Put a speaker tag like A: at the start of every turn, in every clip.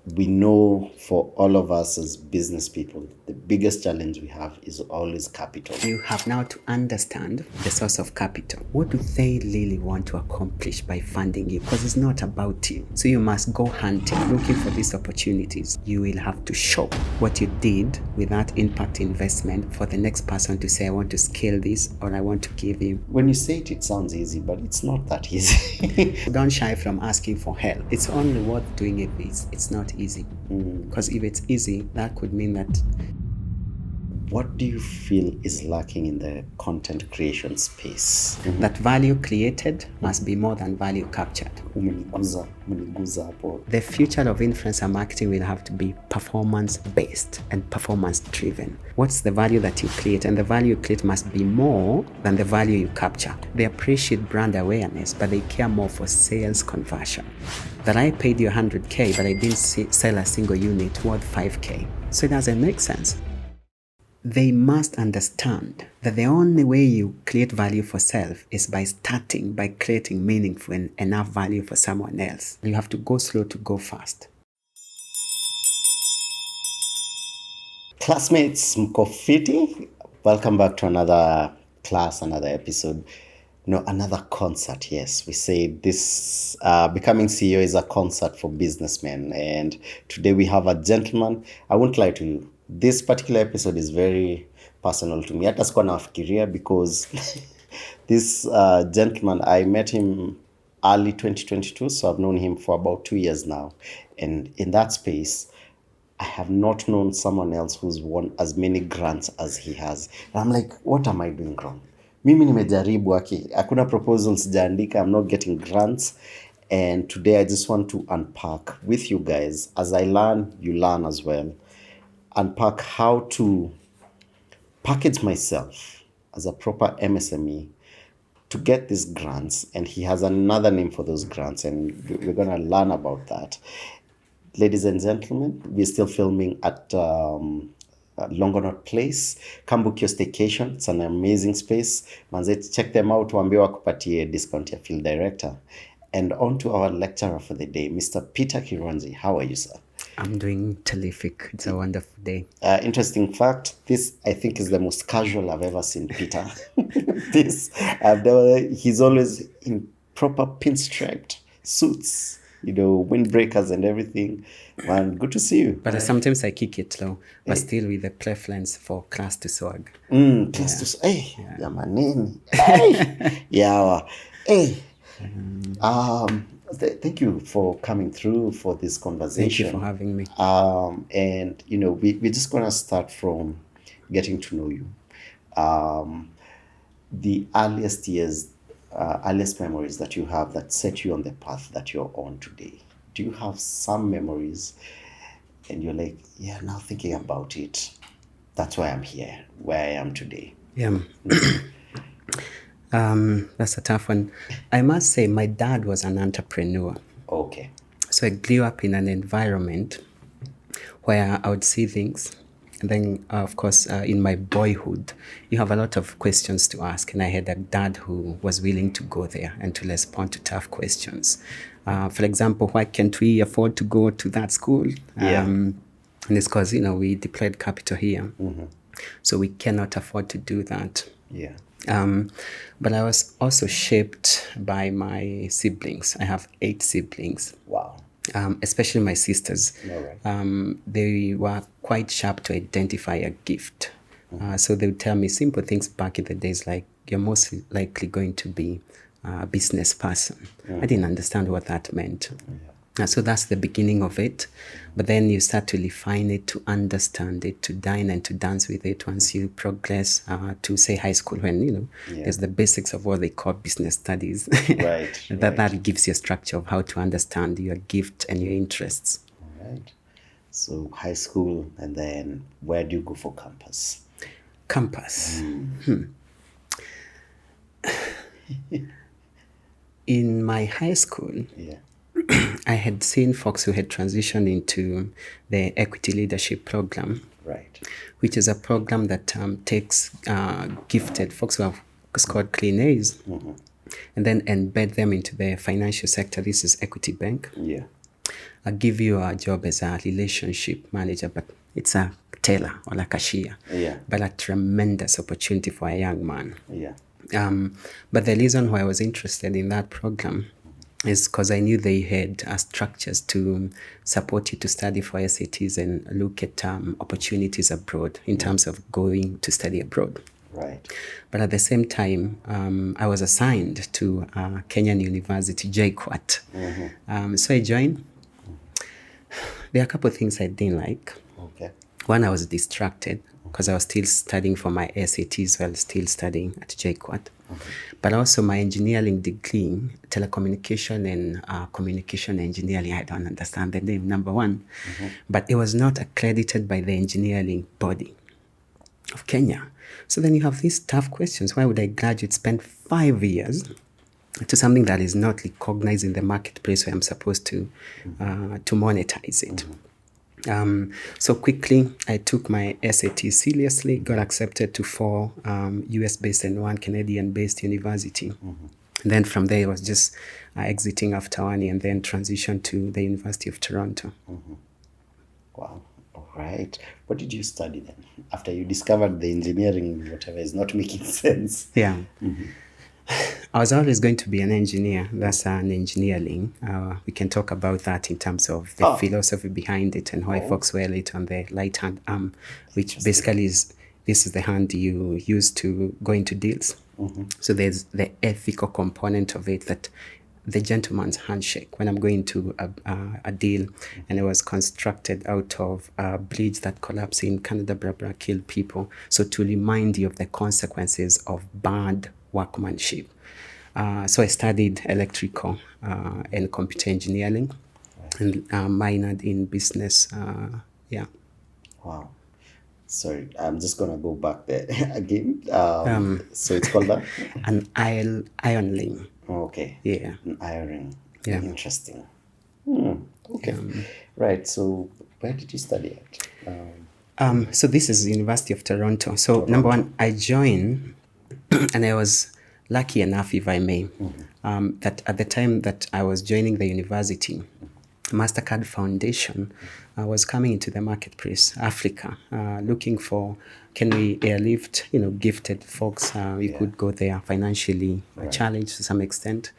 A: we know for all of us as business people, the biggest challenge we have is always capital.
B: You have now to understand the source of capital. What do they really want to accomplish by funding you? Because it's not about you. So you must go hunting, looking for these opportunities. You will have to show what you did with that impact investment for the next person to say, I want to scale this, or I want to give you.
A: When you say it, it sounds easy, but it's not that easy.
B: Don't shy from asking for help. It's only worth doing it. It's not easy. Because if it's easy, that could mean that.
A: What do you feel is lacking in the content creation space?
B: That value created must be more than value captured.
A: Umeniguza hapo.
B: The future of influencer marketing will have to be performance-based and performance-driven. What's the value that you create? And the value you create must be more than the value you capture. They appreciate brand awareness, but they care more for sales conversion. That I paid you 100K, but I didn't sell a single unit worth 5K. So it doesn't make sense. They must understand that the only way you create value for self is by creating meaningful and enough value for someone else. You have to go slow to go fast.
A: Classmates, mko fiti? Welcome back to another class, another episode. No, another concert. Yes, we say this becoming CEO is a concert for businessmen. And today we have a gentleman. I won't lie to you. This particular episode is very personal to me. Hata sikuwa nafikiria because this gentleman, I met him early 2022, so I've known him for about 2 years now. And in that space, I have not known someone else who's won as many grants as he has. And I'm like, what am I doing wrong? Mimi nimejaribu hakuna proposals sijaandika, I'm not getting grants. And today I just want to unpack with you guys. As I learn, you learn as well. Unpack how to package myself as a proper MSME to get these grants. And he has another name for those grants, and we're going to learn about that. Ladies and gentlemen, we're still filming at Longonot Place, Kambukio Staycation. It's an amazing space. Manze, check them out. Waambie wakupatie discount ya field director. And on to our lecturer for the day, Mr. Peter Kironzi. How are you, sir?
B: I'm doing terrific. It's a wonderful day.
A: Interesting fact, this I think is the most casual I've ever seen Peter. He's always in proper pinstriped suits, windbreakers and everything. Man, good to see you.
B: But sometimes I kick it low, but still with a preference for class to swag.
A: Class to swag. Hey, yeah, my name. Hey, yeah. Hey. Thank you for coming through for this conversation.
B: Thank you for having me.
A: And we're just gonna start from getting to know you. The earliest years, earliest memories that you have that set you on the path that you're on today. Do you have some memories, and you're like, yeah, now thinking about it, that's why I'm here, where I am today?
B: Yeah. That's a tough one. I must say my dad was an entrepreneur.
A: Okay.
B: So I grew up in an environment where I would see things. And then, of course, in my boyhood, you have a lot of questions to ask. And I had a dad who was willing to go there and to respond to tough questions. For example, why can't we afford to go to that school? And it's because, we deployed capital here. Mm-hmm. So we cannot afford to do that.
A: Yeah.
B: But I was also shaped by my siblings. I have 8 siblings.
A: Wow.
B: Especially my sisters.
A: All right.
B: They were quite sharp to identify a gift. So they would tell me simple things back in the days like, you're most likely going to be a business person. I didn't understand what that meant. So that's the beginning of it. But then you start to refine it, to understand it, to dine and to dance with it once you progress to, say, high school, when, there's the basics of what they call business studies.
A: Right.
B: That gives you a structure of how to understand your gift and your interests.
A: All right. So high school, and then where do you go for campus?
B: Campus. In my high school, I had seen folks who had transitioned into the Equity Leadership Program,
A: right,
B: which is a program that takes gifted folks who have scored clean A's and then embed them into the financial sector. This is Equity Bank.
A: Yeah.
B: I give you a job as a relationship manager, but it's a teller or a cashier.
A: Yeah.
B: But a tremendous opportunity for a young man.
A: Yeah.
B: But the reason why I was interested in that program is because I knew they had structures to support you to study for SATs and look at opportunities abroad in terms of going to study abroad.
A: Right.
B: But at the same time, I was assigned to Kenyan University, JKUAT. So I joined. There are a couple of things I didn't like.
A: Okay.
B: One, I was distracted because I was still studying for my SATs while still studying at JKUAT. But also my engineering degree, telecommunication and communication engineering, I don't understand the name, number one. But it was not accredited by the engineering body of Kenya. So then you have these tough questions. Why would I graduate, spend 5 years to something that is not recognized in the marketplace where I'm supposed to monetize it? So quickly, I took my SAT seriously, got accepted to 4 US-based and 1 Canadian-based university. And then from there, I was just exiting after 1 year and then transitioned to the University of Toronto.
A: Wow. All right. What did you study then? After you discovered the engineering, whatever is not making sense.
B: Yeah. I was always going to be an engineer. That's an engineering. We can talk about that in terms of the philosophy behind it and why folks wear it on the right hand arm, which basically is, this is the hand you use to go into deals. So there's the ethical component of it, that the gentleman's handshake when I'm going to a deal, and it was constructed out of a bridge that collapsed in Canada, Barbara, killed people. So to remind you of the consequences of bad workmanship. So I studied electrical and computer engineering and minored in business. Yeah.
A: Wow. Sorry, I'm just going to go back there again. So it's called that?
B: An ironing.
A: Okay.
B: Yeah.
A: An ironing.
B: Yeah.
A: Interesting. Okay. Right. So where did you study at?
B: So this is the University of Toronto. So number one, I joined and I was lucky enough, if I may, that at the time that I was joining the university, MasterCard Foundation was coming into the marketplace, Africa, looking for, can we airlift, gifted folks, we could go there financially challenged to some extent,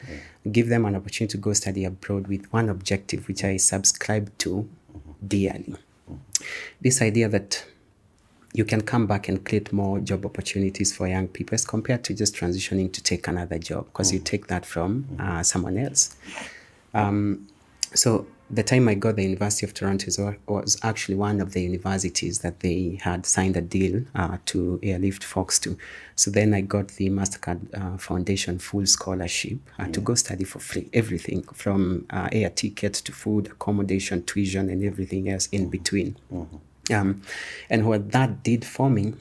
B: give them an opportunity to go study abroad with one objective, which I subscribe to dearly. This idea that you can come back and create more job opportunities for young people as compared to just transitioning to take another job, because you take that from someone else. So the time I got the University of Toronto was actually one of the universities that they had signed a deal to airlift folks to. So then I got the MasterCard Foundation full scholarship to go study for free, everything from air tickets to food, accommodation, tuition, and everything else in between. And what that did for me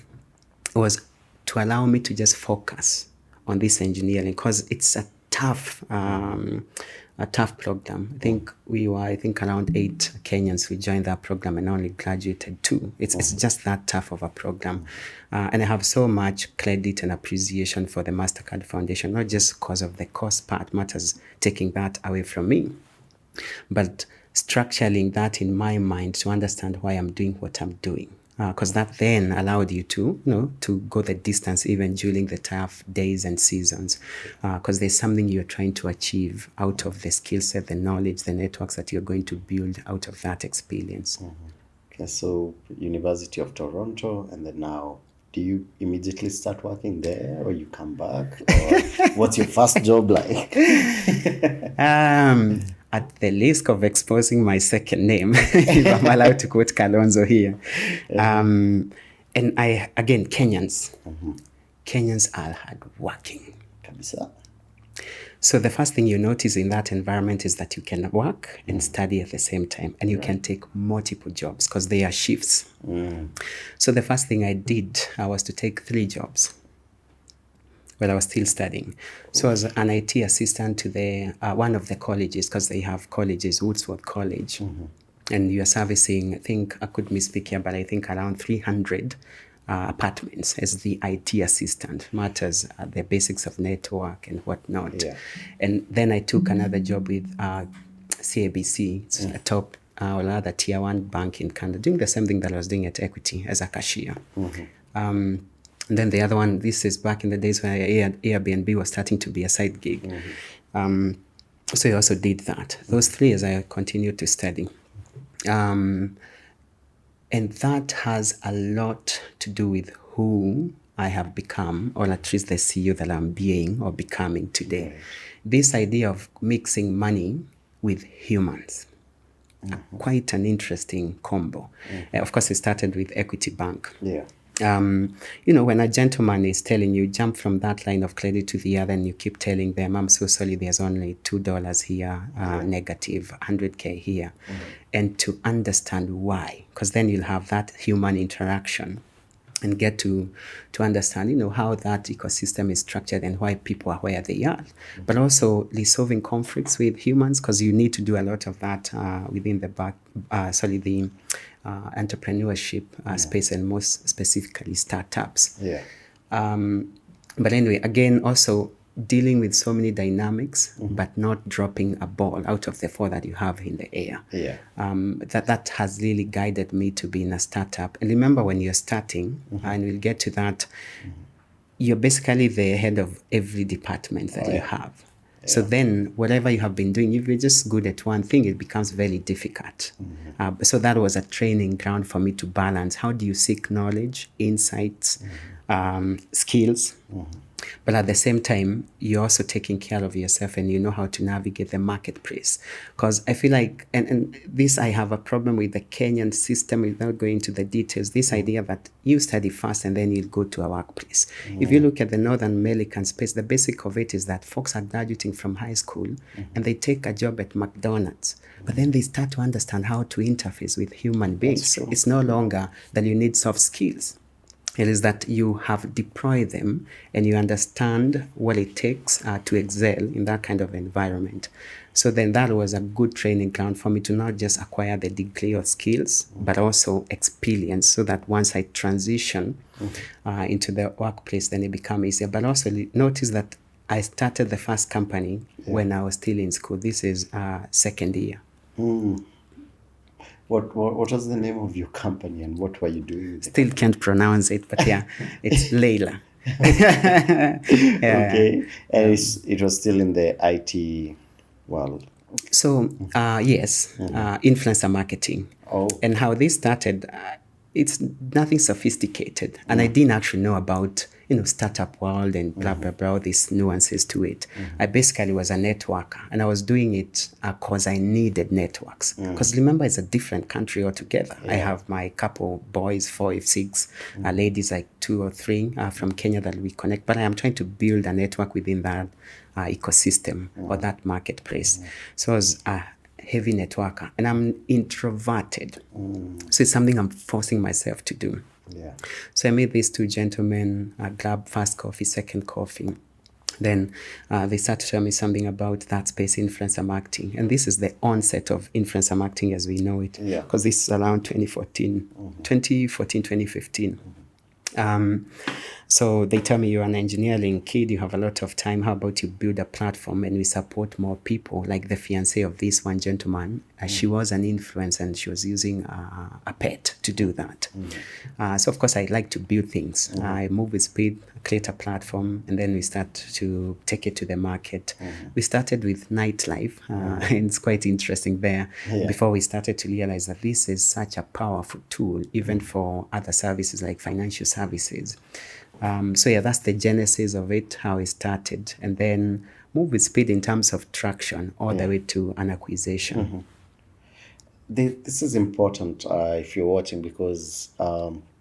B: was to allow me to just focus on this engineering, because it's a tough program. I think we were, around 8 Kenyans who joined that program and only graduated 2. It's just that tough of a program. And I have so much credit and appreciation for the MasterCard Foundation, not just because of the cost part matters, taking that away from me, but structuring that in my mind to understand why I'm doing what I'm doing. Because that then allowed you to, to go the distance even during the tough days and seasons. Because there's something you're trying to achieve out of the skill set, the knowledge, the networks that you're going to build out of that experience.
A: Okay, so University of Toronto, and then now, do you immediately start working there, or you come back? Or what's your first job like?
B: At the risk of exposing my second name, if I'm allowed to quote Kalonzo here. And again, Kenyans are hardworking.
A: Kabisa.
B: So the first thing you notice in that environment is that you can work and study at the same time, and you can take multiple jobs because they are shifts. So the first thing I did was to take 3 jobs while I was still studying. So I was an IT assistant to the one of the colleges, because they have colleges, Woodsworth College, and you are servicing, I think I could misspeak here, but I think around 300 apartments as the IT assistant, matters the basics of network and whatnot. And then I took another job with CABC, it's a top or rather tier one bank in Canada, doing the same thing that I was doing at Equity as a cashier. And then the other one, this is back in the days when Airbnb was starting to be a side gig. So I also did that. Those three as I continued to study. And that has a lot to do with who I have become, or at least the CEO that I'm being or becoming today. Right. This idea of mixing money with humans. Quite an interesting combo. Of course, it started with Equity Bank.
A: Yeah.
B: When a gentleman is telling you, jump from that line of credit to the other, and you keep telling them, I'm so sorry, there's only $2 here, negative, 100K here. And to understand why, because then you'll have that human interaction and get to understand, how that ecosystem is structured and why people are where they are. But also resolving conflicts with humans, because you need to do a lot of that within the entrepreneurship space, and most specifically startups.
A: Yeah.
B: But anyway, again, also dealing with so many dynamics, but not dropping a ball out of the four that you have in the air.
A: Yeah.
B: That has really guided me to be in a startup. And remember, when you're starting, and we'll get to that, you're basically the head of every department that you have. Yeah. So then whatever you have been doing, if you're just good at one thing, it becomes very difficult. So that was a training ground for me to balance. How do you seek knowledge, insights, skills? But at the same time, you're also taking care of yourself, and you know how to navigate the marketplace. Because I feel like, and this, I have a problem with the Kenyan system without going into the details, this idea that you study first and then you'll go to a workplace. If you look at the Northern American space, the basic of it is that folks are graduating from high school and they take a job at McDonald's. But then they start to understand how to interface with human beings. So it's no longer that you need soft skills. It is that you have deployed them and you understand what it takes to excel in that kind of environment. So then that was a good training ground for me to not just acquire the degree of skills, but also experience, so that once I transition into the workplace, then it becomes easier. But also notice that I started the first company when I was still in school. This is second year.
A: What was the name of your company and what were you doing?
B: Still can't pronounce it, but it's Layla.
A: Okay. And it was still in the IT world.
B: So, yes, influencer marketing.
A: Oh.
B: And how this started, it's nothing sophisticated. And I didn't actually know about, startup world and blah, blah, blah, all these nuances to it. I basically was a networker, and I was doing it because I needed networks. Because remember, it's a different country altogether. I have my couple boys, 4 or 6, ladies like 2 or 3 from Kenya that we connect. But I am trying to build a network within that ecosystem or that marketplace. So I was a heavy networker, and I'm introverted. So it's something I'm forcing myself to do.
A: Yeah.
B: So I met these 2 gentlemen, grab first coffee, second coffee. Then they started to tell me something about that space, influencer marketing. And this is the onset of influencer marketing as we know it. Because this is around 2014, 2015. So they tell me, you're an engineering kid, you have a lot of time. How about you build a platform and we support more people? Like the fiance of this one gentleman, she was an influencer and she was using a pet to do that. So of course I like to build things. I move with speed, create a platform, and then we start to take it to the market. We started with nightlife, and it's quite interesting there. Before we started to realize that this is such a powerful tool, even for other services like financial services. So that's the genesis of it, how it started, and then move with speed in terms of traction all the way to an acquisition.
A: This is important if you're watching, because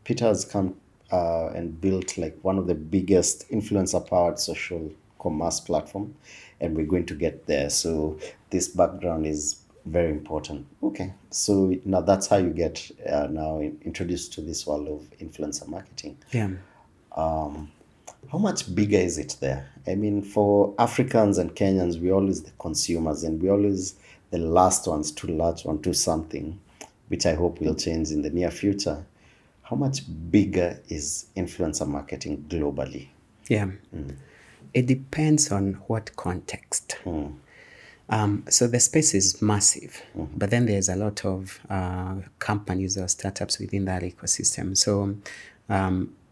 A: Peter has come and built like one of the biggest influencer-powered social commerce platform, and we're going to get there. So this background is very important. Okay, so now that's how you get now introduced to this world of influencer marketing. How much bigger is it there? I mean, for Africans and Kenyans, we're always the consumers, and we're always the last ones to latch onto something, which I hope will change in the near future. How much bigger is influencer marketing globally?
B: It depends on what context. So the space is massive, but then there's a lot of companies or startups within that ecosystem. So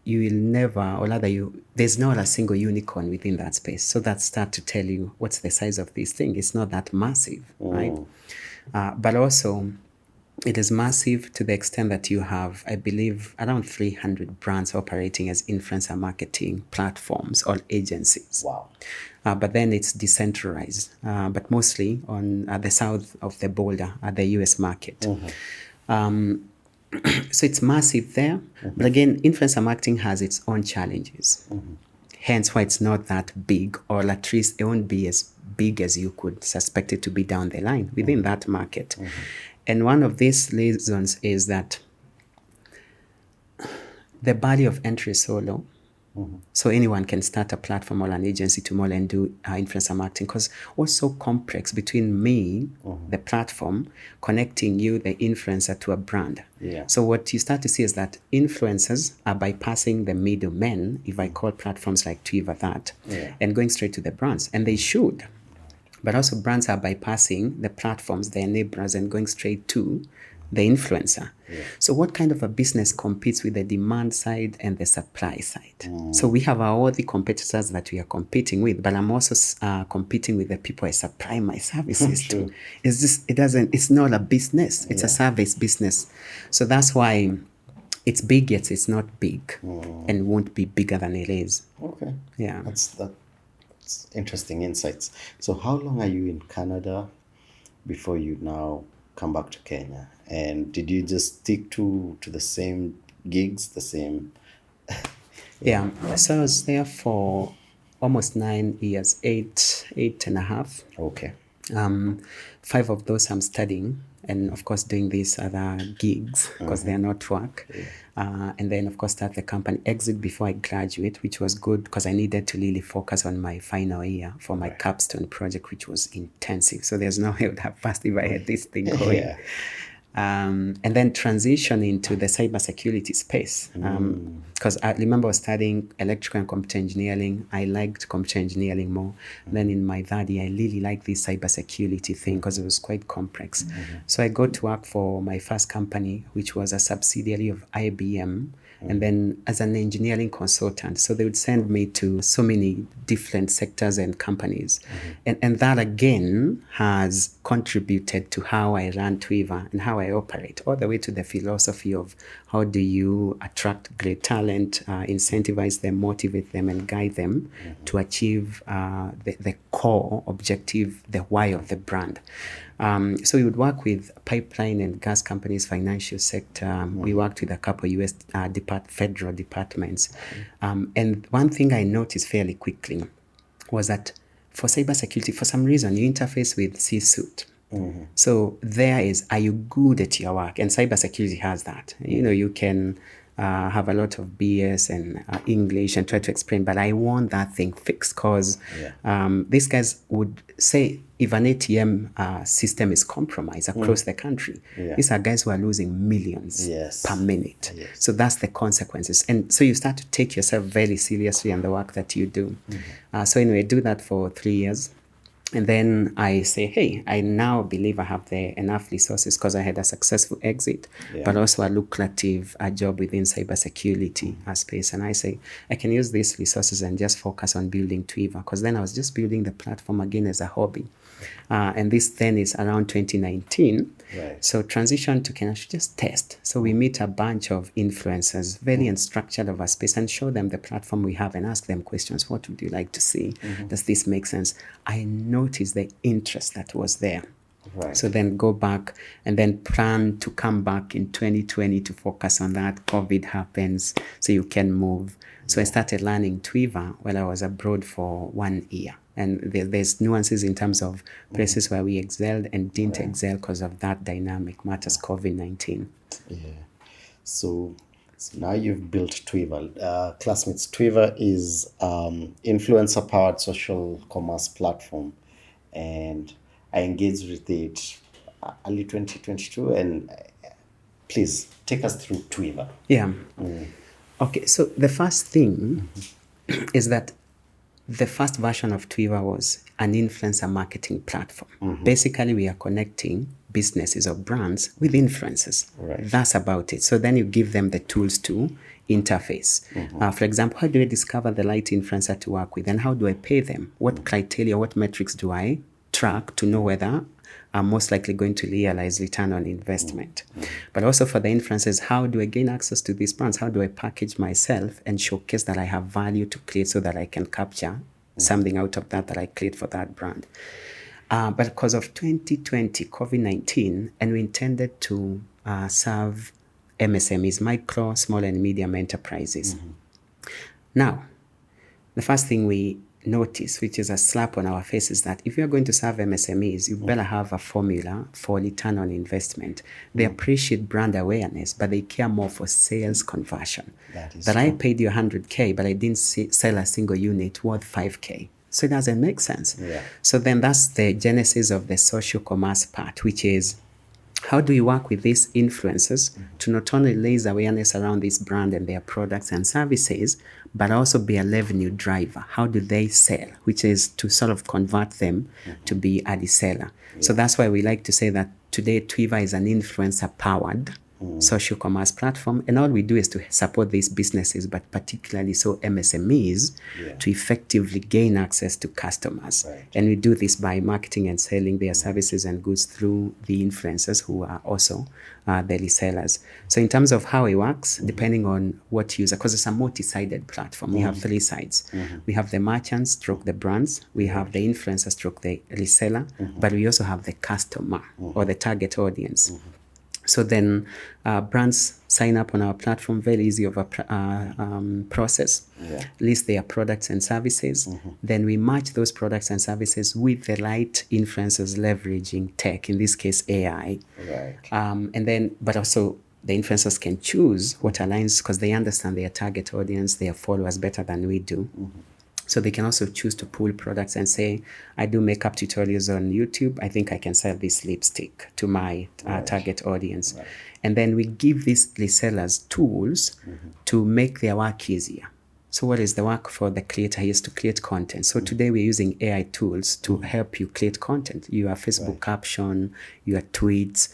B: you will never, or rather, there's not a single unicorn within that space. So that start to tell you what's the size of this thing. It's not that massive, right? But also, it is massive to the extent that you have, I believe, around 300 brands operating as influencer marketing platforms or agencies.
A: Wow.
B: But then it's decentralized, but mostly on the south of the border at the US market. So it's massive there. But again, influencer marketing has its own challenges. Hence why it's not that big, or at least it won't be as big as you could suspect it to be down the line within that market. And one of these reasons is that the barrier of entry is so low. So anyone can start a platform or an agency tomorrow and do influencer marketing, because what's so complex between me, the platform, connecting you, the influencer, to a brand.
A: Yeah.
B: So what you start to see is that influencers are bypassing the middlemen, if I call platforms like Twiva that, and going straight to the brands, and they should. But also brands are bypassing the platforms, the enablers, and going straight to the influencer. So what kind of a business competes with the demand side and the supply side? So we have our other competitors that we are competing with, but I'm also competing with the people I supply my services to. It's not a business, it's a service business. So that's why it's big, yet it's not big, and won't be bigger than it is.
A: Okay.
B: Yeah.
A: That's interesting insights. So how long are you in Canada before you now come back to Kenya? And did you just stick to the same gigs, the same?
B: Yeah. So I was there for almost 9 years, eight and a half.
A: Okay.
B: 5 of those I'm studying, and of course doing these other gigs because they're not work. And then of course start the company, exit before I graduate, which was good because I needed to really focus on my final year for my capstone project, which was intensive. So there's no way I would have passed if I had this thing going.
A: Yeah.
B: And then transition into the cybersecurity space. Because I remember I was studying electrical and computer engineering. I liked computer engineering more. Then in my third year, I really liked this cybersecurity thing because it was quite complex. So I got to work for my first company, which was a subsidiary of IBM. And then as an engineering consultant, so they would send me to so many different sectors and companies. And that again has contributed to how I run Twiva and how I operate, all the way to the philosophy of how do you attract great talent, incentivize them, motivate them, and guide them to achieve the core objective, the why of the brand. So we would work with pipeline and gas companies, financial sector. We worked with a couple of US federal departments. And one thing I noticed fairly quickly was that for cybersecurity, for some reason, you interface with C-suite. So there is, are you good at your work? And cybersecurity has that. You know, you can have a lot of BS and English and try to explain, but I want that thing fixed because these guys would say if an ATM system is compromised across the country, these are guys who are losing millions per minute. So that's the consequences. And so you start to take yourself very seriously and the work that you do. So anyway, I do that for 3 years. And then I say, hey, I now believe I have enough resources because I had a successful exit, but also a lucrative job within cybersecurity space. And I say, I can use these resources and just focus on building Twiva, because then I was just building the platform again as a hobby. And this then is around 2019. So transition to Kenya, just test. So we meet a bunch of influencers, very unstructured of a space, and show them the platform we have and ask them questions. What would you like to see? Does this make sense? I noticed the interest that was there. So then go back and then plan to come back in 2020 to focus on that. COVID happens, so you can move. So I started learning Twiva while I was abroad for 1 year. And there's nuances in terms of places where we excelled and didn't excel because of that dynamic matters, COVID-19.
A: So now you've built Twiva. Classmates, Twiva is influencer-powered social commerce platform. And I engaged with it early 2022. And please, take us through Twiva.
B: Okay, so the first thing is that the first version of Twiva was an influencer marketing platform. Basically, we are connecting businesses or brands with influencers.
A: Right.
B: That's about it. So then you give them the tools to interface. For example, how do I discover the right influencer to work with, and how do I pay them? What criteria, what metrics do I track to know whether I'm most likely going to realize return on investment? But also for the influencers, how do I gain access to these brands? How do I package myself and showcase that I have value to create so that I can capture something out of that I create for that brand? But because of 2020, COVID-19, and we intended to serve MSMEs, micro, small and medium enterprises. Now, the first thing we notice, which is a slap on our face, is that if you're going to serve MSMEs, you better have a formula for return on investment. They appreciate brand awareness, but they care more for sales conversion.
A: That
B: I paid you 100K, but I didn't sell a single unit worth 5K. So it doesn't make sense.
A: Yeah.
B: So then that's the genesis of the social commerce part, which is how do you work with these influencers to not only raise awareness around this brand and their products and services, but also be a revenue driver? How do they sell? Which is to sort of convert them to be a reseller. So that's why we like to say that today Twiva is an influencer-powered social commerce platform, and all we do is to support these businesses, but particularly so MSMEs, to effectively gain access to customers.
A: Right.
B: And we do this by marketing and selling their services and goods through the influencers who are also the resellers. So in terms of how it works, depending on what user, because it's a multi-sided platform, we have three sides. We have the merchants stroke the brands, we have the influencers stroke the reseller, but we also have the customer or the target audience. So then brands sign up on our platform, very easy of a process, list their products and services. Then we match those products and services with the right influencers leveraging tech, in this case AI.
A: Right.
B: And then, but also the influencers can choose what aligns because they understand their target audience, their followers better than we do. So they can also choose to pull products and say, I do makeup tutorials on YouTube. I think I can sell this lipstick to my target audience. Right. And then we give these resellers tools to make their work easier. So what is the work for the creator? He is to create content. So today we're using AI tools to help you create content. Your Facebook caption, your tweets,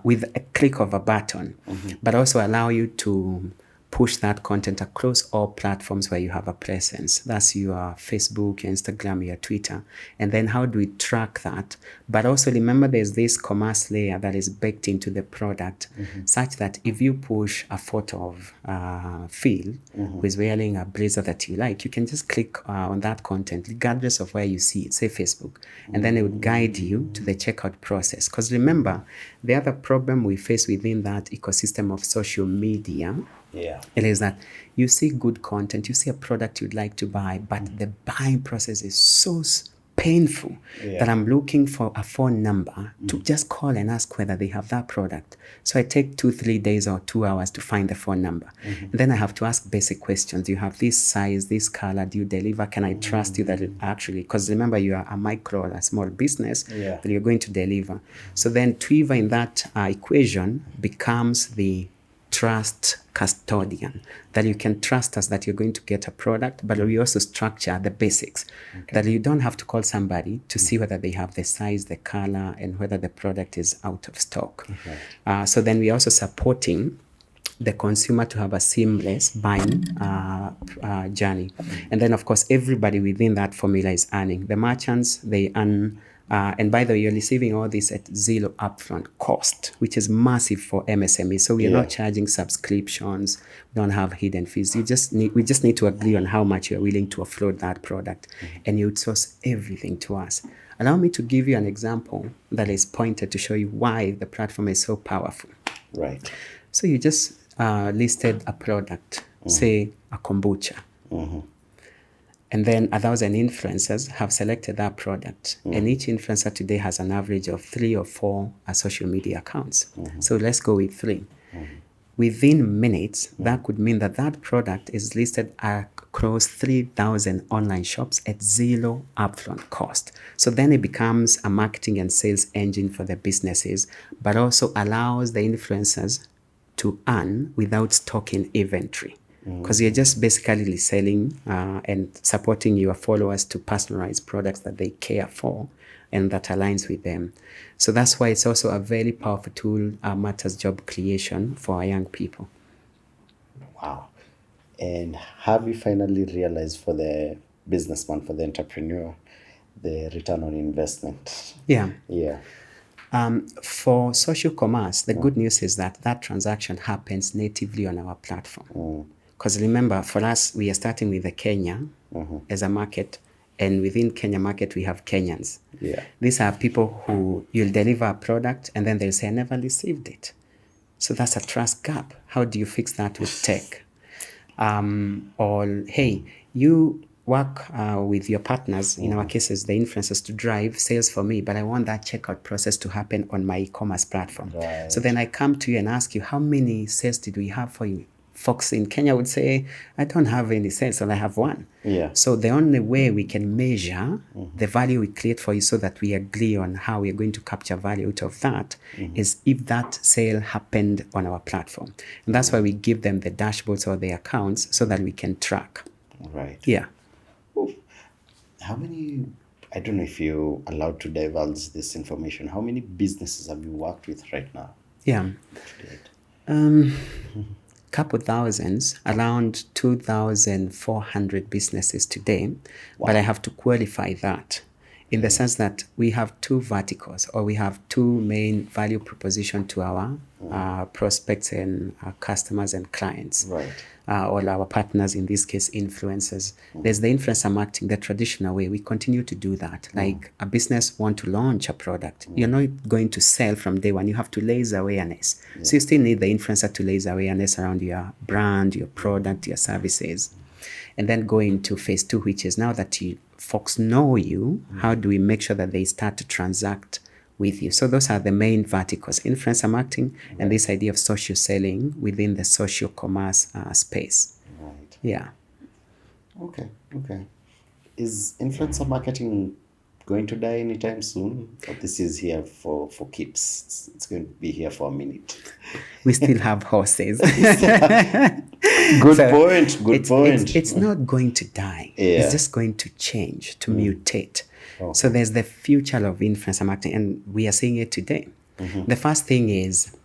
B: with a click of a button, but also allow you to push that content across all platforms where you have a presence. That's your Facebook, your Instagram, your Twitter. And then how do we track that? But also remember there's this commerce layer that is baked into the product, such that if you push a photo of Phil who is wearing a blazer that you like, you can just click on that content regardless of where you see it, say Facebook. And then it would guide you to the checkout process. Because remember, the other problem we face within that ecosystem of social media, it is that you see good content, you see a product you'd like to buy, but the buying process is so painful that I'm looking for a phone number to just call and ask whether they have that product. So I take 2-3 days or 2 hours to find the phone number. And then I have to ask basic questions. You have this size, this color, do you deliver? Can I trust you that it actually, because remember you are a micro or a small business, that you're going to deliver. So then Twiva in that equation becomes the trust custodian, that you can trust us that you're going to get a product, but we also structure the basics, that you don't have to call somebody to see whether they have the size, the color, and whether the product is out of stock. So then we're also supporting the consumer to have a seamless buying journey. And then, of course, everybody within that formula is earning. The merchants, they earn. And by the way, you're receiving all this at zero upfront cost, which is massive for MSME. So we are not charging subscriptions. We don't have hidden fees. We just need to agree on how much you're willing to offload that product, and you outsource everything to us. Allow me to give you an example that is pointed to show you why the platform is so powerful.
A: Right.
B: So you just listed a product, say a kombucha. And then 1,000 influencers have selected that product. And each influencer today has an average of 3 or 4 social media accounts. So let's go with 3. Within minutes, that could mean that that product is listed across 3,000 online shops at zero upfront cost. So then it becomes a marketing and sales engine for the businesses, but also allows the influencers to earn without stocking inventory. because you're just basically selling and supporting your followers to personalize products that they care for and that aligns with them. So that's why it's also a very powerful tool, matters job creation for our young people.
A: Wow. And have you finally realized for the businessman, for the entrepreneur, the return on investment?
B: Yeah.
A: Yeah.
B: For social commerce, the good news is that that transaction happens natively on our platform. Because remember, for us, we are starting with the Kenya as a market, and within Kenya market, we have Kenyans.
A: Yeah.
B: These are people who you'll deliver a product and then they'll say, I never received it. So that's a trust gap. How do you fix that with tech? Or, hey, you work with your partners, in our cases, the influencers, to drive sales for me, but I want that checkout process to happen on my e-commerce platform.
A: Right.
B: So then I come to you and ask you, how many sales did we have for you? Folks in Kenya would say, I don't have any sales, and I have one.
A: Yeah.
B: So the only way we can measure the value we create for you so that we agree on how we're going to capture value out of that is if that sale happened on our platform. And that's why we give them the dashboards or the accounts so that we can track.
A: Right.
B: Yeah.
A: How many, I don't know if you're allowed to divulge this information, how many businesses have you worked with right now?
B: Yeah. Couple thousands, around 2,400 businesses today. But I have to qualify that in the sense that we have two verticals, or we have two main value proposition to our prospects and our customers and clients.
A: Right.
B: Or our partners, in this case, influencers. There's the influencer marketing, the traditional way. We continue to do that. Like a business want to launch a product. You're not going to sell from day one. You have to raise awareness. So you still need the influencer to raise awareness around your brand, your product, your services. And then go into phase 2, which is now that folks know you, how do we make sure that they start to transact with you? So those are the main verticals: influencer marketing and this idea of social selling within the social commerce space.
A: Right.
B: Yeah.
A: Okay. Is influencer marketing going to die anytime soon? Or this is here for keeps? It's going to be here for a minute.
B: We still have horses.
A: Good point.
B: It's not going to die.
A: Yeah.
B: It's just going to change, to mutate. So there's the future of influencer marketing, and we are seeing it today. The first thing is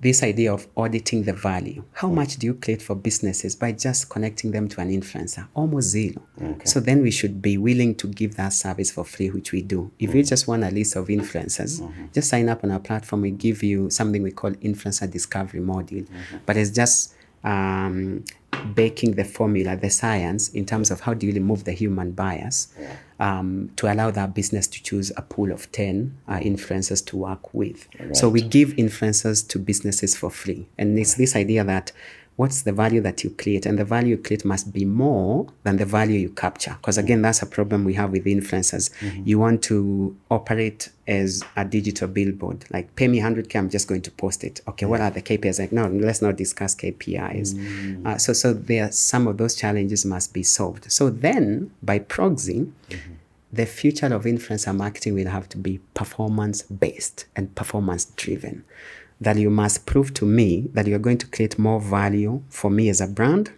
B: this idea of auditing the value. How much do you create for businesses by just connecting them to an influencer? Almost zero. So then we should be willing to give that service for free, which we do. If you just want a list of influencers, just sign up on our platform. We give you something we call influencer discovery module. But it's just baking the formula, the science, in terms of how do you remove the human bias to allow that business to choose a pool of 10 influencers to work with. Right. So we give influencers to businesses for free. And it's this idea that what's the value that you create? And the value you create must be more than the value you capture. Because again, that's a problem we have with influencers. You want to operate as a digital billboard, like pay me 100K, I'm just going to post it. Okay, what are the KPIs? Like, no, let's not discuss KPIs. So there, some of those challenges must be solved. So then, by proxy, the future of influencer marketing will have to be performance-based and performance-driven. That you must prove to me that you're going to create more value for me as a brand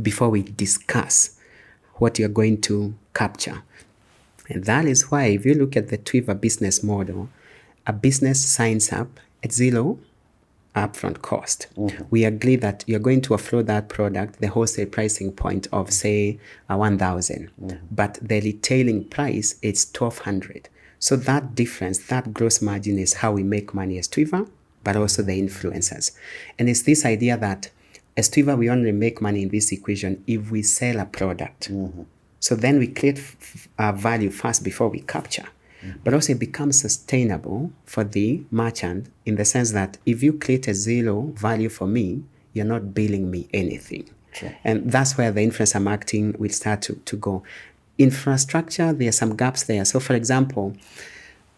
B: before we discuss what you're going to capture. And that is why, if you look at the Twiva business model, a business signs up at zero upfront cost. We agree that you're going to offload that product, the wholesale pricing point of, say, 1,000, but the retailing price is 1,200. So that difference, that gross margin, is how we make money as Twiva, but also the influencers. And it's this idea that as Twiva, we only make money in this equation if we sell a product. So then we create value first before we capture. But also it becomes sustainable for the merchant in the sense that if you create a zero value for me, you're not billing me anything. Sure. And that's where the influencer marketing will start to go. Infrastructure, there are some gaps there. So for example,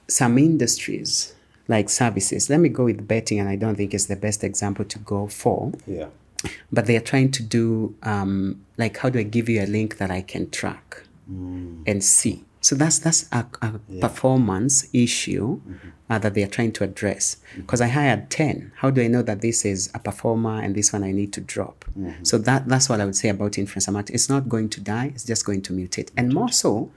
B: some industries like services, let me go with betting, and I don't think it's the best example to go for.
A: Yeah.
B: But they are trying to do, like, how do I give you a link that I can track and see? So that's a performance issue that they are trying to address. Because I hired 10. How do I know that this is a performer and this one I need to drop? So that's what I would say about influencer marketing. It's not going to die. It's just going to mutate. And more so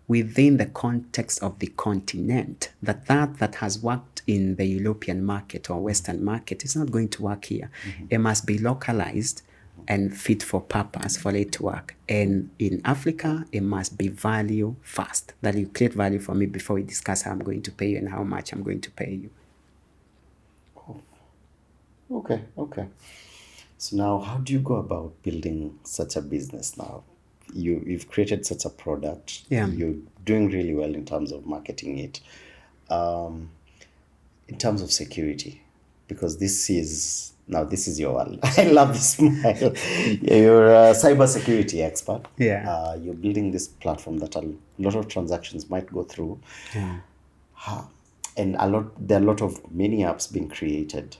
B: within the context of the continent, that has worked in the European market or Western market is not going to work here. It must be localized and fit for purpose for it to work. And in Africa, it must be value first. That you create value for me before we discuss how I'm going to pay you and how much I'm going to pay you.
A: Okay. So now, how do you go about building such a business now? You've created such a product.
B: Yeah.
A: You're doing really well in terms of marketing it. In terms of security, because this is your world. I love this smile. You're a cybersecurity expert.
B: Yeah.
A: You're building this platform that a lot of transactions might go through.
B: Yeah.
A: And there are a lot of many apps being created.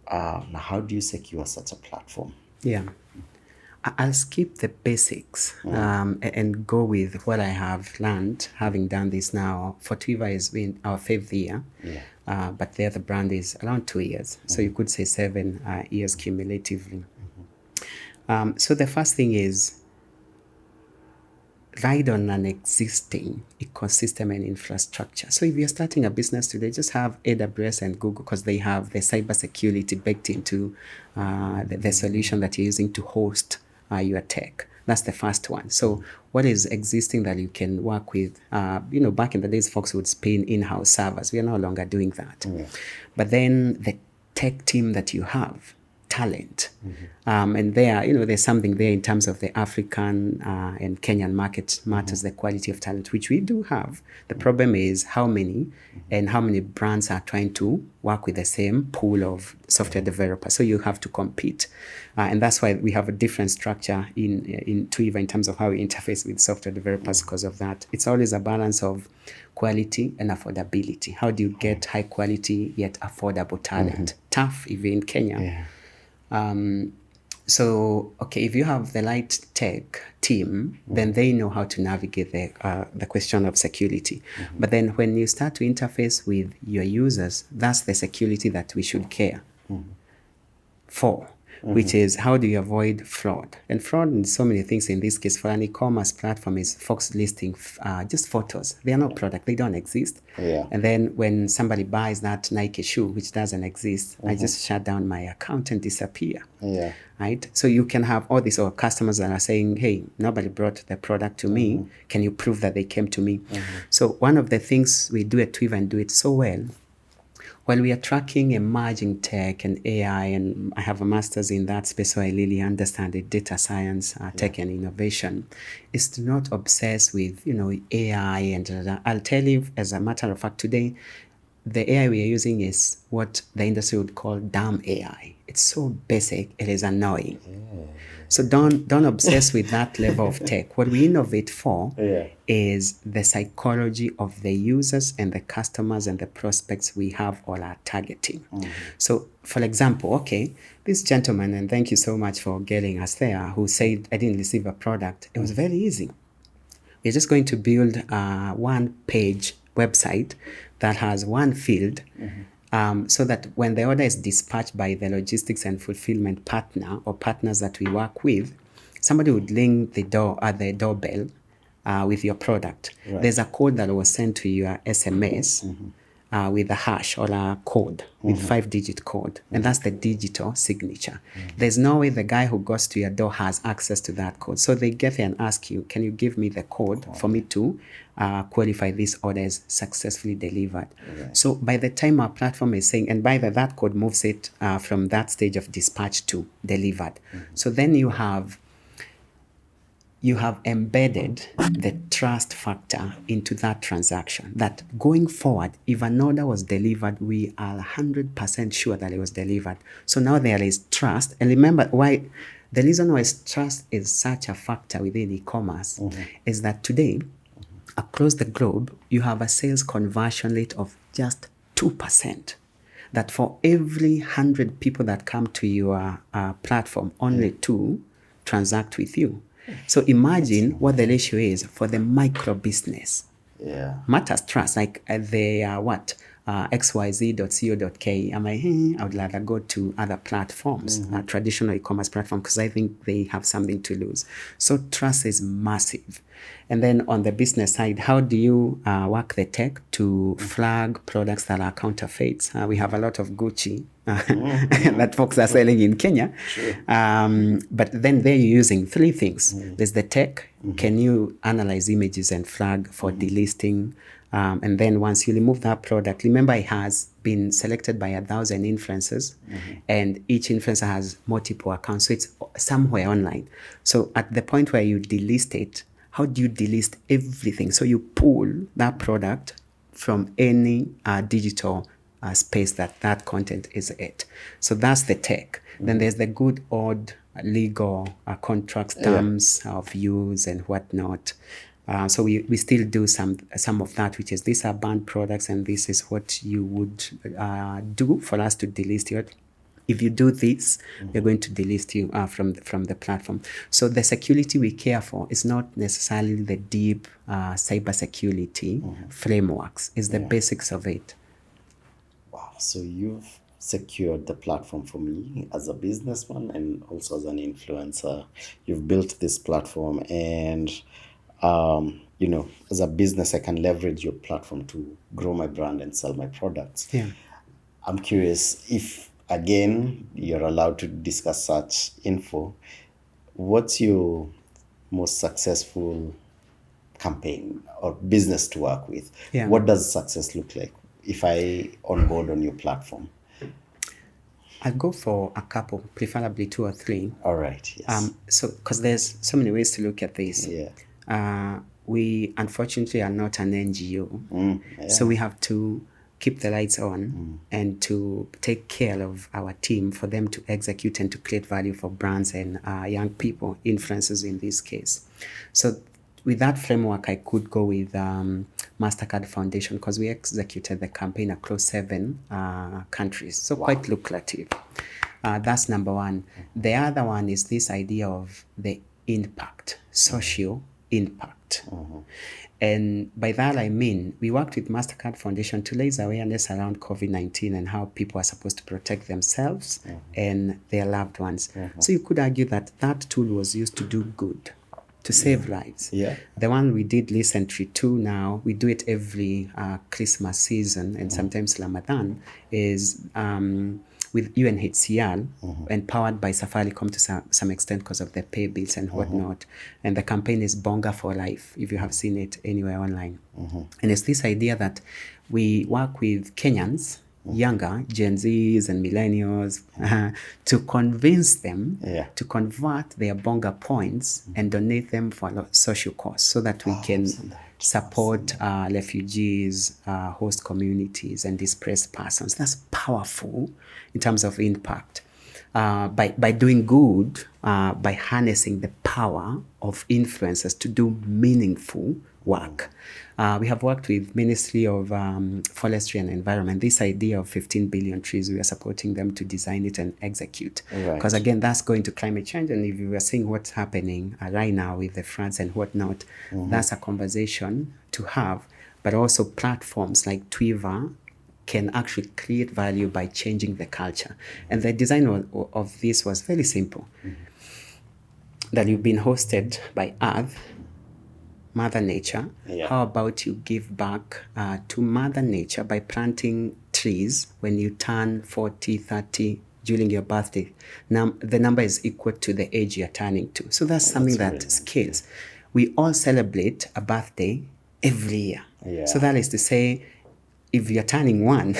A: Now, how do you secure such a platform?
B: Yeah. I'll skip the basics and go with what I have learned having done this now. For Twiva has been our 5th year, but there the brand is around 2 years. So you could say 7 years cumulatively. So the first thing is ride on an existing ecosystem and infrastructure. So if you're starting a business today, just have AWS and Google because they have the cybersecurity baked into the solution that you're using to host your tech. That's the first one. So what is existing that you can work with? Back in the days, folks would spin in-house servers. We are no longer doing that. But then the tech team that you have, talent. And there's something there in terms of the African and Kenyan market matters, the quality of talent, which we do have. The problem is how many brands are trying to work with the same pool of software developers. So you have to compete. And that's why we have a different structure in Twiva in terms of how we interface with software developers because of that. It's always a balance of quality and affordability. How do you get high quality yet affordable talent? Tough even in Kenya. If you have the right tech team, then they know how to navigate the question of security. But then when you start to interface with your users, that's the security that we should care for, which is how do you avoid fraud? And fraud in so many things. In this case, for an e-commerce platform is folks listing just photos. They are not product. They don't exist. And then when somebody buys that Nike shoe, which doesn't exist, I just shut down my account and disappear. Right? So you can have all these customers that are saying, hey, nobody brought the product to me. Can you prove that they came to me? So one of the things we do at Twiva and do it so well, while we are tracking emerging tech and AI, and I have a master's in that space, so I really understand it, data science, tech and innovation, is to not obsess with, AI. And I'll tell you, as a matter of fact, today, the AI we are using is what the industry would call dumb AI. It's so basic, it is annoying. So don't obsess with that level of tech. What we innovate for is the psychology of the users and the customers and the prospects we have or are targeting. So, for example, this gentleman, and thank you so much for getting us there, who said, I didn't receive a product. It was very easy. We're just going to build a one-page website that has one field so that when the order is dispatched by the logistics and fulfillment partner or partners that we work with, somebody would ring the doorbell with your product. There's a code that was sent to your SMS with a hash or a code with 5-digit code, and that's the digital signature. There's no way the guy who goes to your door has access to that code. So they get there and ask you, can you give me the code for me to qualify this order as successfully delivered? So by the time our platform is saying, and by that code moves it from that stage of dispatch to delivered. So then you have embedded the trust factor into that transaction, that going forward, if an order was delivered, we are 100% sure that it was delivered. So now there is trust. And remember why the reason why trust is such a factor within e-commerce is that today, across the globe, you have a sales conversion rate of just 2%. That for every 100 people that come to your platform, only 2 transact with you. So imagine what the ratio is for the micro business.
A: Yeah.
B: Matters trust, like they are what? xyz.co.ke. I would rather go to other platforms, traditional e-commerce platform, because I think they have something to lose. So trust is massive. And then on the business side, how do you work the tech to flag products that are counterfeits? We have a lot of Gucci that folks are selling in Kenya. But then they're using three things. There's the tech. Can you analyze images and flag for delisting? And then once you remove that product, remember it has been selected by 1,000 influencers, and each influencer has multiple accounts. So it's somewhere online. So at the point where you delist it, how do you delist everything? So you pull that product from any digital space that content is at. So that's the tech. Then there's the good old legal contracts, terms of use and whatnot. So we still do some of that, which is these are banned products and this is what you would do for us to delist you. If you do this, we're going to delist you from the platform. So the security we care for is not necessarily the deep cybersecurity frameworks. It's the basics of it.
A: Wow. So you've secured the platform for me as a businessman and also as an influencer. You've built this platform, and as a business, I can leverage your platform to grow my brand and sell my products.
B: Yeah.
A: I'm curious if, again, you're allowed to discuss such info. What's your most successful campaign or business to work with?
B: Yeah.
A: What does success look like if I onboard on your platform?
B: I'll go for a couple, preferably 2 or 3.
A: All right. Yes.
B: So, because there's so many ways to look at this.
A: Yeah.
B: We unfortunately are not an NGO, so we have to keep the lights on and to take care of our team for them to execute and to create value for brands and young people, influencers in this case. So with that framework, I could go with MasterCard Foundation because we executed the campaign across 7 countries. So quite lucrative. That's number one. The other one is this idea of the impact, social impact. And by that I mean, we worked with MasterCard Foundation to raise awareness around COVID-19 and how people are supposed to protect themselves and their loved ones. So you could argue that that tool was used to do good, to save lives.
A: Yeah.
B: The one we did recently too now, we do it every Christmas season and sometimes Ramadan, is with UNHCR and powered by Safaricom to some extent because of the pay bills and whatnot. And the campaign is Bonga for Life, if you have seen it anywhere online. And it's this idea that we work with Kenyans, younger Gen Zs and millennials, to convince them to convert their Bonga points and donate them for social cause so that we can support refugees, host communities, and displaced persons. That's powerful in terms of impact. By doing good, by harnessing the power of influencers to do meaningful work. We have worked with Ministry of Forestry and Environment. This idea of 15 billion trees, we are supporting them to design it and execute. Because again, that's going to climate change. And if you are seeing what's happening right now with the floods and whatnot, that's a conversation to have. But also platforms like Twiva can actually create value by changing the culture. And the design of this was very simple. That you've been hosted by Earth, Mother Nature. How about you give back to Mother Nature by planting trees when you turn 40, 30 during your birthday? Now, the number is equal to the age you're turning to. So that's something that scales. We all celebrate a birthday every year. So that is to say, if you're turning 1,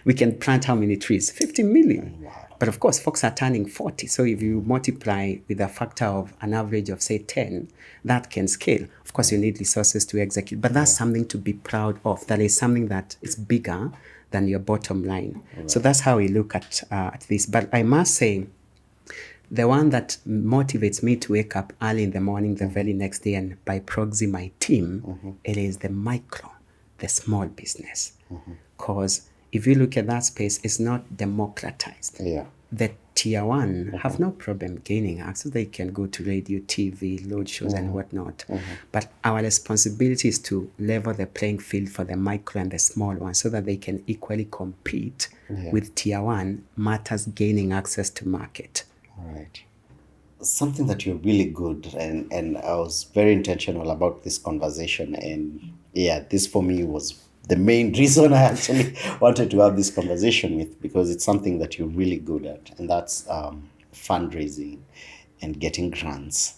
B: we can plant how many trees? 50 million. But of course, folks are turning 40. So if you multiply with a factor of an average of, say, 10, that can scale. Of course, you need resources to execute. But that's something to be proud of. That is something that is bigger than your bottom line. So that's how we look at this. But I must say, the one that motivates me to wake up early in the morning the very next day and by proxy my team, it is the micro, the small business. Because if you look at that space, it's not democratized. the tier one have no problem gaining access. They can go to radio, TV, load shows, and whatnot. But our responsibility is to level the playing field for the micro and the small ones so that they can equally compete with tier one matters gaining access to market.
A: All right. Something that you're really good, and I was very intentional about this conversation, and yeah, this for me was the main reason I actually wanted to have this conversation with, because it's something that you're really good at, and that's fundraising and getting grants.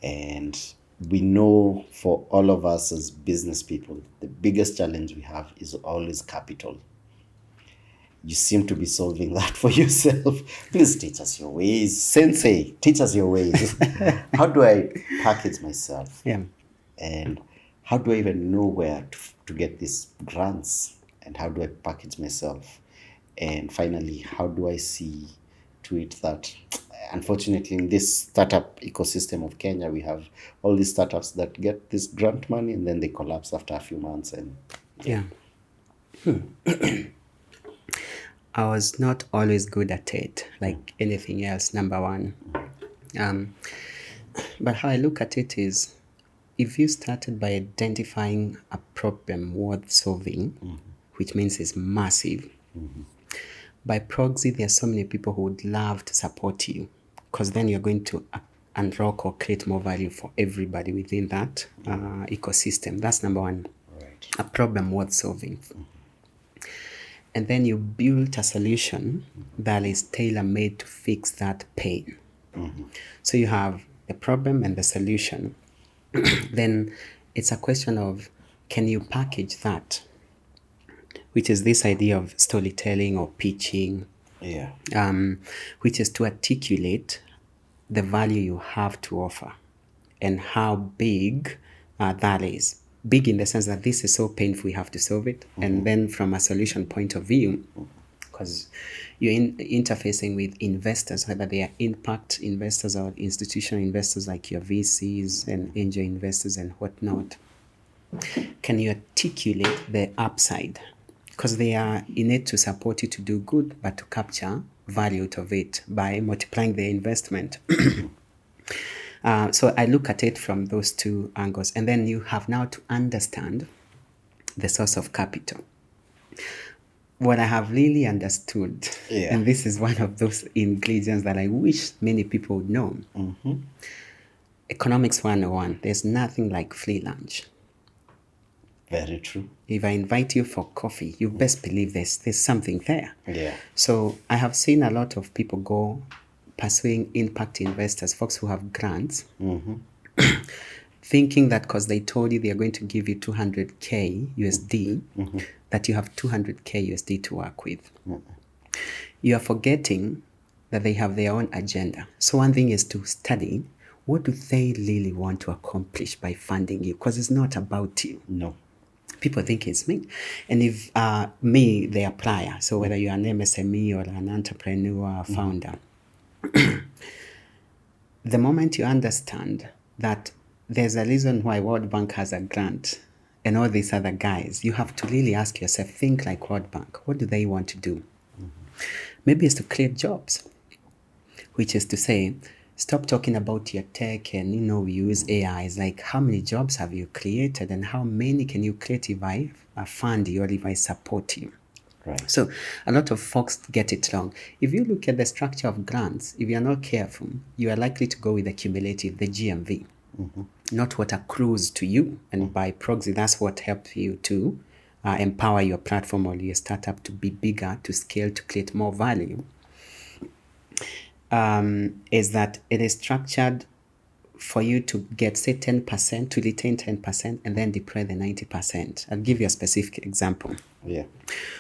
A: And we know for all of us as business people, the biggest challenge we have is always capital. You seem to be solving that for yourself. Please teach us your ways. Sensei, teach us your ways. How do I package myself?
B: Yeah.
A: And how do I even know where to get these grants? And how do I package myself? And finally, how do I see to it that, unfortunately, in this startup ecosystem of Kenya, we have all these startups that get this grant money and then they collapse after a few months. And
B: Yeah. I was not always good at it, like anything else, number one. But how I look at it is, if you started by identifying a problem worth solving, which means it's massive, by proxy, there are so many people who would love to support you, because then you're going to unlock or create more value for everybody within that ecosystem. That's number one, a problem worth solving. And then you build a solution that is tailor-made to fix that pain. So you have the problem and the solution. Then it's a question of, can you package that? Which is this idea of storytelling or pitching, which is to articulate the value you have to offer and how big that is. Big in the sense that this is so painful, we have to solve it. And then from a solution point of view, because you're interfacing with investors, whether they are impact investors or institutional investors like your VCs and angel investors and whatnot, can you articulate the upside? Because they are in it to support you to do good, but to capture value out of it by multiplying their investment. So I look at it from those two angles. And then you have now to understand the source of capital. What I have really understood, and this is one of those ingredients that I wish many people would know. Economics 101, there's nothing like free lunch.
A: Very true.
B: If I invite you for coffee, you best believe there's something there.
A: Yeah.
B: So I have seen a lot of people go pursuing impact investors, folks who have grants, thinking that because they told you they are going to give you 200K USD, that you have 200K USD to work with. You are forgetting that they have their own agenda. So one thing is to study, what do they really want to accomplish by funding you? Because it's not about you.
A: No.
B: People think it's me. And if me, the applier, so whether you're an MSME or an entrepreneur, founder, the moment you understand that there's a reason why World Bank has a grant and all these other guys, you have to really ask yourself, think like World Bank. What do they want to do? Maybe it's to create jobs, which is to say, stop talking about your tech and, we use AI. It's like, how many jobs have you created and how many can you create if I fund you or if I support you?
A: Right.
B: So a lot of folks get it wrong. If you look at the structure of grants, if you're not careful, you are likely to go with the cumulative, the GMV, not what accrues to you. And by proxy, that's what helps you to empower your platform or your startup to be bigger, to scale, to create more value. Is that it is structured for you to get, say, 10%, to retain 10% and then deploy the 90%. I'll give you a specific example.
A: Yeah.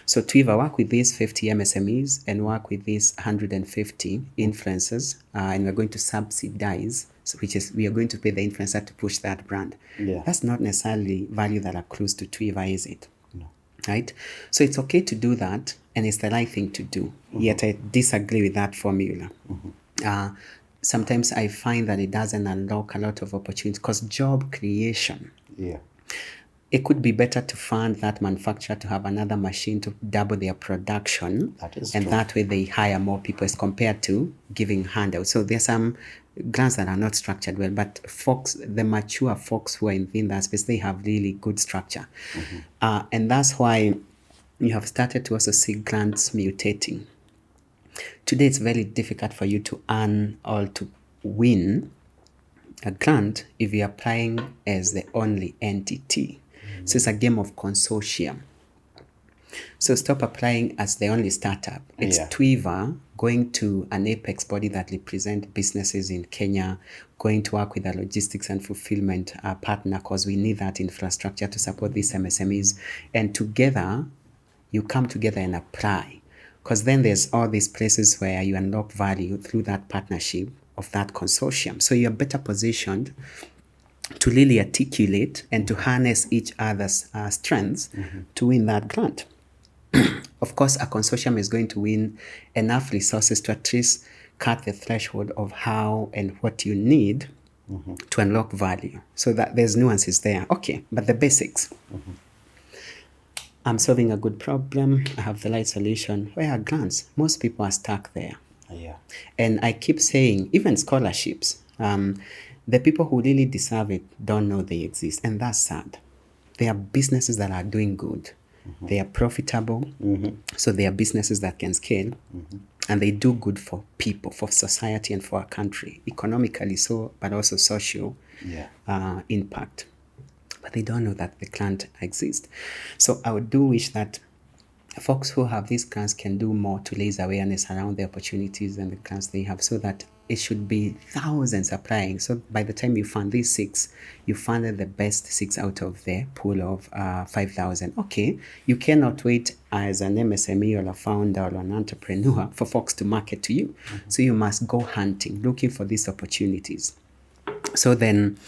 B: So Twiva work with these 50 MSMEs and work with these 150 influencers, and we're going to subsidize, which is we are going to pay the influencer to push that brand.
A: Yeah.
B: That's not necessarily value that accrues to Twiva, is it?
A: No.
B: Right? So it's okay to do that, and it's the right thing to do. Yet I disagree with that formula. Sometimes I find that it doesn't unlock a lot of opportunities, because job creation, it could be better to fund that manufacturer to have another machine to double their production.
A: That is
B: and
A: true.
B: that way they hire more people as compared to giving handouts. So there's some grants that are not structured well, but folks, the mature folks who are in that space, they have really good structure. And that's why you have started to also see grants mutating. Today, it's very difficult for you to earn or to win a grant if you're applying as the only entity. So it's a game of consortium. So stop applying as the only startup. It's Twiva going to an apex body that represent businesses in Kenya, going to work with a logistics and fulfillment partner, because we need that infrastructure to support these MSMEs. And together, you come together and apply. Because then there's all these places where you unlock value through that partnership of that consortium. So you're better positioned to really articulate and to harness each other's strengths to win that grant. Of course, a consortium is going to win enough resources to at least cut the threshold of how and what you need to unlock value. So that there's nuances there. Okay, but the basics. I'm solving a good problem. I have the right solution. Where are grants? Most people are stuck there.
A: Yeah.
B: And I keep saying, even scholarships, the people who really deserve it don't know they exist. And that's sad. There are businesses that are doing good. They are profitable. So they are businesses that can scale. And they do good for people, for society, and for our country, economically so, but also social impact. But they don't know that the grant exists. So I do wish that folks who have these grants can do more to raise awareness around the opportunities and the grants they have, so that it should be thousands applying. So by the time you fund these 6, you funded the best 6 out of the pool of 5,000. Okay, you cannot wait as an MSME or a founder or an entrepreneur for folks to market to you. So you must go hunting, looking for these opportunities. So then,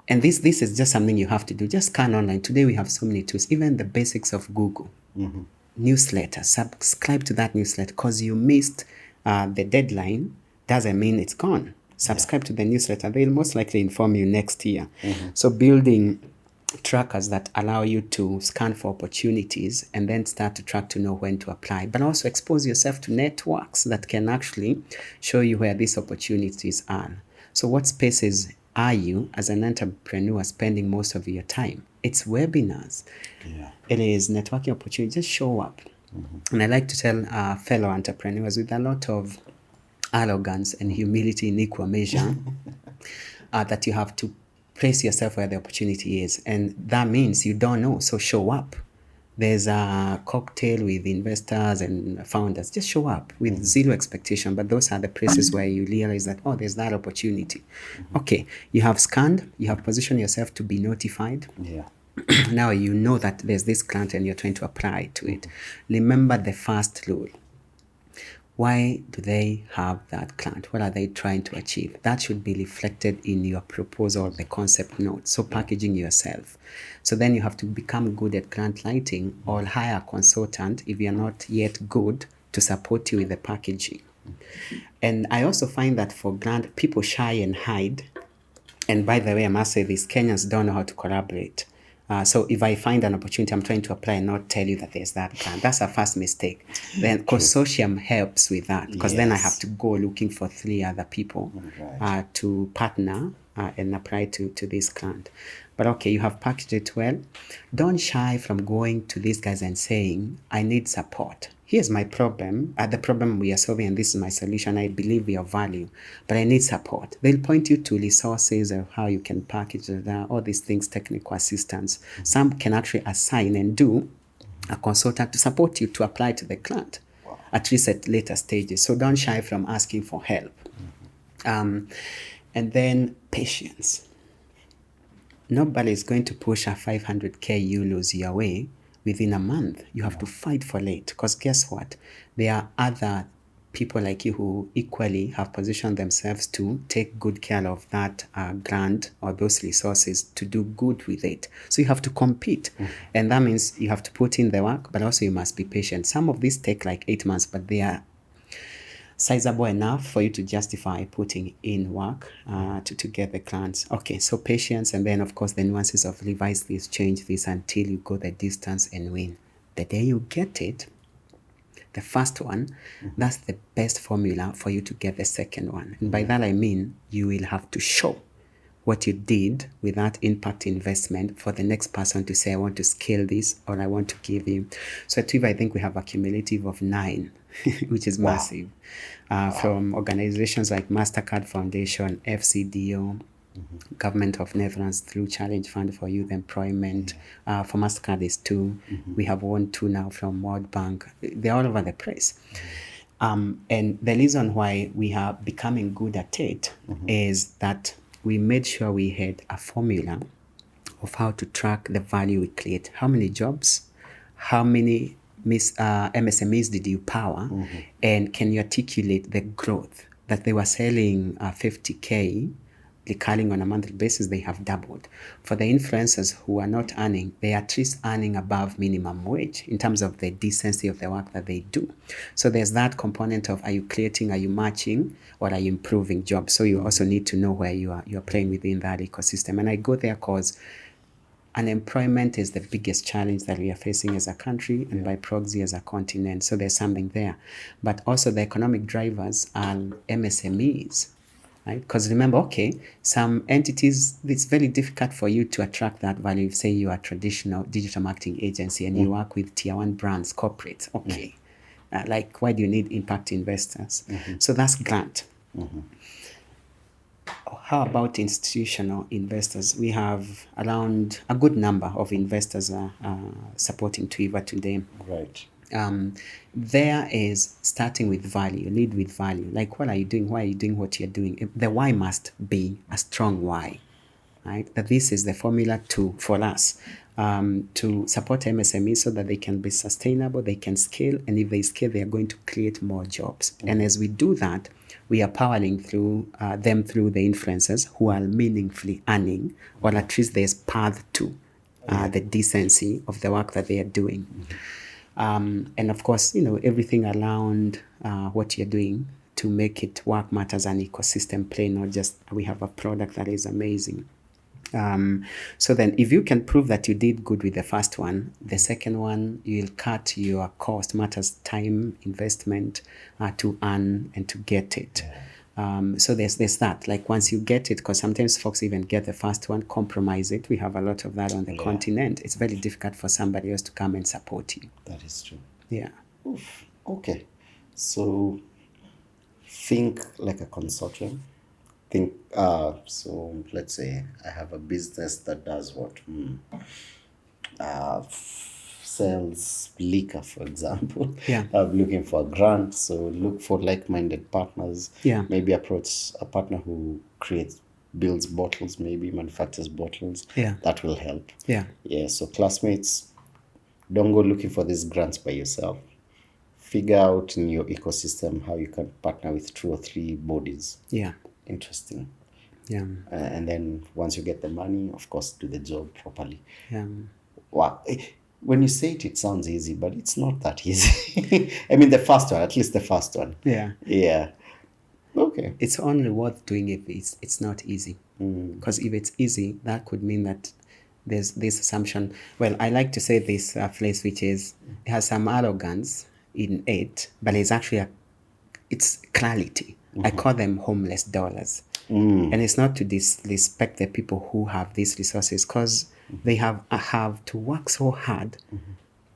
B: and this is just something you have to do. Just scan online. Today we have so many tools, even the basics of Google. Newsletter, subscribe to that newsletter, because you missed the deadline doesn't mean it's gone. Subscribe to the newsletter. They'll most likely inform you next year. So building trackers that allow you to scan for opportunities and then start to track to know when to apply, but also expose yourself to networks that can actually show you where these opportunities are. So what spaces are you as an entrepreneur spending most of your time? It's webinars. It is networking opportunities. Just show up. And I like to tell fellow entrepreneurs with a lot of arrogance and humility in equal measure that you have to place yourself where the opportunity is. And that means you don't know, so show up. There's a cocktail with investors and founders. Just show up with zero expectation. But those are the places where you realize that, oh, there's that opportunity. Okay, you have scanned, you have positioned yourself to be notified. Now you know that there's this grant and you're trying to apply to it. Remember the first rule. Why do they have that grant? What are they trying to achieve? That should be reflected in your proposal, the concept note. So packaging yourself. So then you have to become good at grant writing, or hire a consultant if you're not yet good to support you with the packaging. And I also find that for grant, people shy and hide. And by the way, I must say this, Kenyans don't know how to collaborate. So if I find an opportunity, I'm trying to apply and not tell you that there's that grant. That's a first mistake. Then consortium helps with that, because then I have to go looking for 3 other people to partner and apply to this grant. But okay, you have packaged it well. Don't shy from going to these guys and saying, I need support. Here's my problem, the problem we are solving, and this is my solution. I believe we have value, but I need support. They'll point you to resources of how you can package it, all these things, technical assistance. Some can actually assign and do a consultant to support you to apply to the grant, at least at later stages. So don't shy from asking for help. And then patience. Nobody is going to push a 500k euros your way within a month. You have to fight for it, because guess what? There are other people like you who equally have positioned themselves to take good care of that grant or those resources to do good with it. So you have to compete. And that means you have to put in the work, but also you must be patient. Some of these take like 8 months, but they are sizable enough for you to justify putting in work to get the clients. Okay, so patience, and then of course the nuances of revise this, change this until you go the distance and win. The day you get it, the first one, that's the best formula for you to get the second one. And by that I mean you will have to show what you did with that impact investment for the next person to say, I want to scale this, or I want to give you. So at Twiva, I think we have a cumulative of 9, which is massive, from organizations like MasterCard Foundation, FCDO, Government of Netherlands through Challenge Fund for Youth Employment. For MasterCard is 2. We have won 2 now from World Bank. They're all over the place. And the reason why we are becoming good at it is that we made sure we had a formula of how to track the value we create. How many jobs, how many MSMEs did you power, and can you articulate the growth that they were selling 50K, recurring on a monthly basis, they have doubled. For the influencers who are not earning, they are at least earning above minimum wage in terms of the decency of the work that they do. So there's that component of, are you creating, are you matching, or are you improving jobs? So you also need to know where you're playing within that ecosystem. And I go there because unemployment is the biggest challenge that we are facing as a country and by proxy as a continent. So there's something there. But also the economic drivers are MSMEs. Right? Because remember, okay, some entities, it's very difficult for you to attract that value. If, say, you are a traditional digital marketing agency and you work with tier 1 brands, corporates, okay. Like, why do you need impact investors? So that's grant. How about institutional investors? We have around a good number of investors supporting Twiva today.
A: Right.
B: There is starting with value, lead with value. Like, what are you doing? Why are you doing what you're doing? The why must be a strong why, right? That this is the formula for us to support MSMEs so that they can be sustainable, they can scale, and if they scale, they are going to create more jobs. And as we do that, we are powering through them through the influencers who are meaningfully earning, or at least there's path to the decency of the work that they are doing. And of course, everything around what you're doing to make it work matters an ecosystem play, not just we have a product that is amazing. So then if you can prove that you did good with the first one, the second one, you'll cut your cost, matters time, investment to earn and to get it. So there's that, like once you get it, because sometimes folks even get the first one, compromise it. We have a lot of that on the continent. It's very difficult for somebody else to come and support you.
A: That is true.
B: Yeah.
A: Oof. Okay. So think like a consortium. Think, so let's say I have a business that does what? Sells liquor, for example.
B: Yeah.
A: I'm looking for a grant, so look for like-minded partners.
B: Yeah.
A: Maybe approach a partner who builds bottles, maybe manufactures bottles.
B: Yeah.
A: That will help.
B: Yeah.
A: Yeah. So classmates, don't go looking for these grants by yourself. Figure out in your ecosystem how you can partner with 2 or 3 bodies.
B: Yeah.
A: Interesting.
B: Yeah.
A: And then once you get the money, of course, do the job properly.
B: Yeah.
A: Wow. When you say it, it sounds easy, but it's not that easy. I mean, at least the first one.
B: Yeah.
A: Yeah. Okay.
B: It's only worth doing if it's not easy. Because if it's easy, that could mean that there's this assumption. Well, I like to say this phrase, which is, it has some arrogance in it, but it's actually it's clarity. I call them homeless dollars. And it's not to disrespect the people who have these resources, because they have to work so hard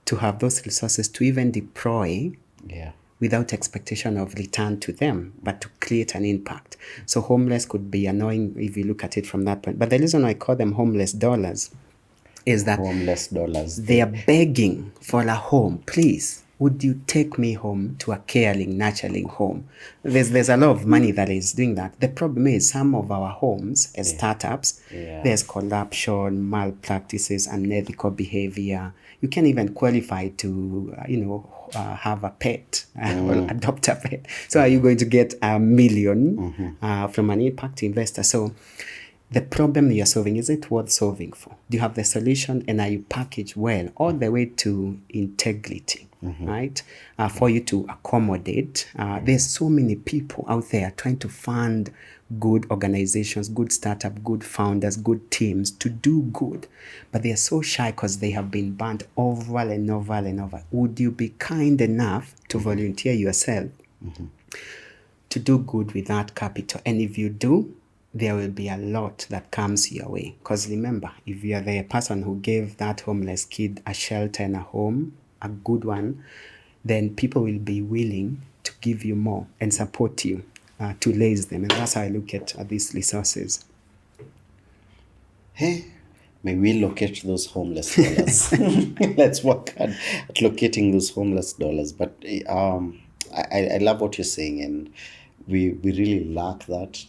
B: to have those resources to even deploy without expectation of return to them, but to create an impact. So homeless could be annoying if you look at it from that point. But the reason I call them homeless dollars is that
A: homeless dollars.
B: They are begging for a home. Please, would you take me home to a caring, nurturing home? There's a lot of money that is doing that. The problem is some of our homes as startups, there's corruption, malpractices, unethical behavior. You can't even qualify to, have a pet or adopt a pet. So are you going to get $1 million from an impact investor? So the problem you're solving, is it worth solving for? Do you have the solution, and are you packaged well all the way to integrity, right? For you to accommodate. There's so many people out there trying to fund good organizations, good startup, good founders, good teams to do good, but they're so shy because they have been burnt over and over and over. Would you be kind enough to volunteer yourself to do good without capital? And if you do, there will be a lot that comes your way. Because remember, if you are the person who gave that homeless kid a shelter and a home, a good one, then people will be willing to give you more and support you to raise them. And that's how I look at these resources.
A: Hey, may we locate those homeless dollars. Let's work hard at locating those homeless dollars. But I love what you're saying, and we really lack that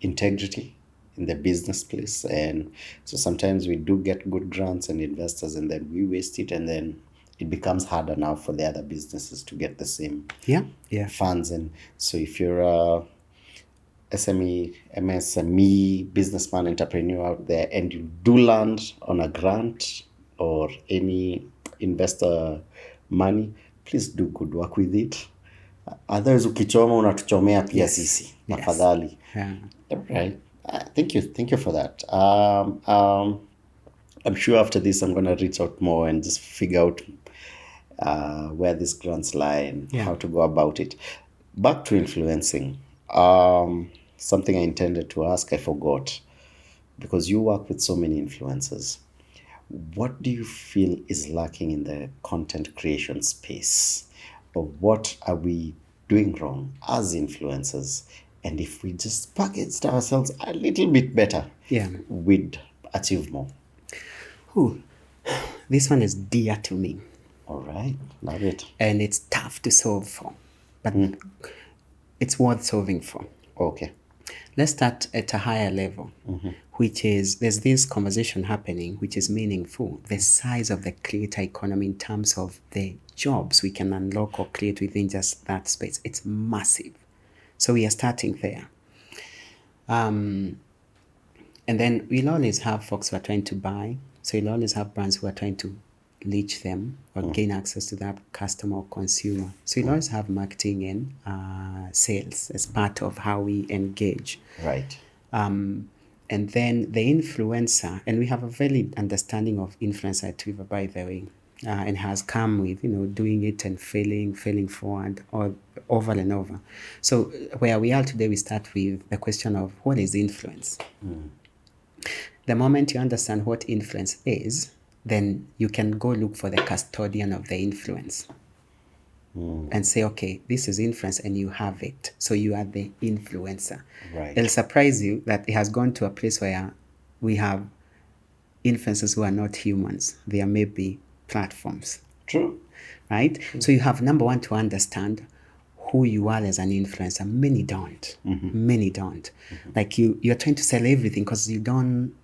A: integrity in the business place. And so sometimes we do get good grants and investors, and then we waste it, and then it becomes harder now for the other businesses to get the same funds. And so if you're a SME, MSME, businessman, entrepreneur out there, and you do land on a grant or any investor money, please do good work with it. Otherwise, ukichoma unatuchomea pia sisi. Tafadhali. Right. Thank you for that. I'm sure after this I'm going to reach out more and just figure out where these grants lie and how to go about it. Back to influencing. Something I intended to ask, I forgot, because you work with so many influencers. What do you feel is lacking in the content creation space? Or what are we doing wrong as influencers? And if we just packaged ourselves a little bit better, we'd achieve more.
B: This one is dear to me.
A: All right, love it.
B: And it's tough to solve for, but it's worth solving for.
A: Okay.
B: Let's start at a higher level, which is, there's this conversation happening, which is meaningful. The size of the creator economy in terms of the jobs we can unlock or create within just that space. It's massive. So we are starting there. And then we'll always have folks who are trying to buy. So you'll always have brands who are trying to reach them or gain access to that customer or consumer. So you'll always have marketing and sales as part of how we engage.
A: Right.
B: And then the influencer, and we have a very understanding of influencer at Twiva, by the way, and has come with, doing it and failing forward or over and over. So where we are today, we start with the question of what is influence? The moment you understand what influence is, then you can go look for the custodian of the influence and say, okay, this is influence and you have it. So you are the influencer.
A: Right.
B: It'll surprise you that it has gone to a place where we have influencers who are not humans. They are maybe platforms.
A: True.
B: Right? So you have, number one, to understand who you are as an influencer. Many don't. Many don't. Like you're trying to sell everything because you don't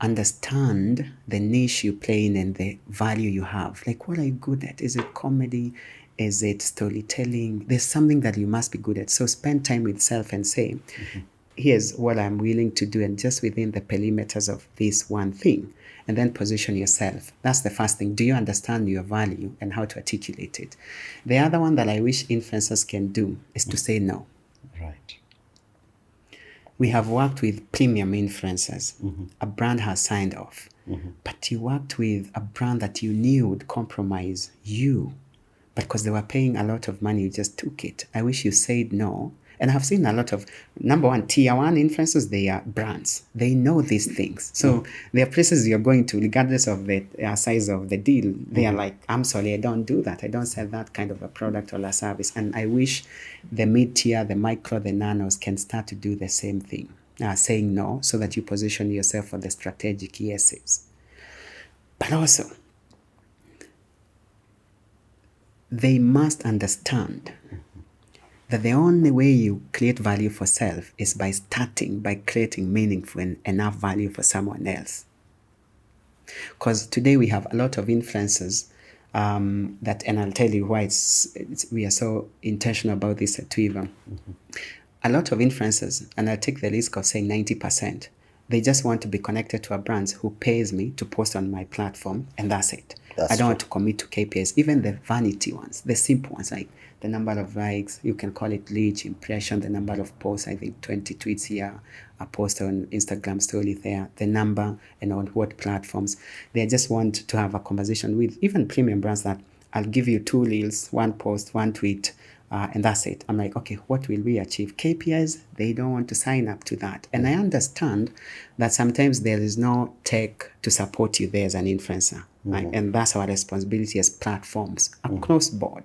B: understand the niche you play in and the value you have. Like, what are you good at? Is it comedy? Is it storytelling? There's something that you must be good at. So spend time with self and say, here's what I'm willing to do, and just within the perimeters of this one thing. And then position yourself. That's the first thing. Do you understand your value and how to articulate it? The other one that I wish influencers can do is to say no.
A: Right.
B: We have worked with premium influencers. A brand has signed off. But you worked with a brand that you knew would compromise you. But because they were paying a lot of money, you just took it. I wish you said no. And I've seen a lot of, number one, tier one influencers, they are brands. They know these things. So there are places you're going to, regardless of the size of the deal, they are like, I'm sorry, I don't do that. I don't sell that kind of a product or a service. And I wish the mid-tier, the micro, the nanos can start to do the same thing, saying no, so that you position yourself for the strategic yeses. But also, they must understand that the only way you create value for self is by starting by creating meaningful and enough value for someone else. Because today we have a lot of influencers that, and I'll tell you why we are so intentional about this at Twiva. a lot of influencers, and I take the risk of saying 90%, they just want to be connected to a brand who pays me to post on my platform, and that's it. I don't want to commit to KPIs, even the vanity ones, the simple ones, like the number of likes, you can call it reach, impression, the number of posts, I think 20 tweets here, a post on Instagram story there, the number, and on what platforms. They just want to have a conversation with even premium brands that I'll give you 2 reels, 1 post, 1 tweet, and that's it. I'm like, okay, what will we achieve? KPIs, they don't want to sign up to that. And I understand that sometimes there is no tech to support you there as an influencer. Right? And that's our responsibility as platforms across board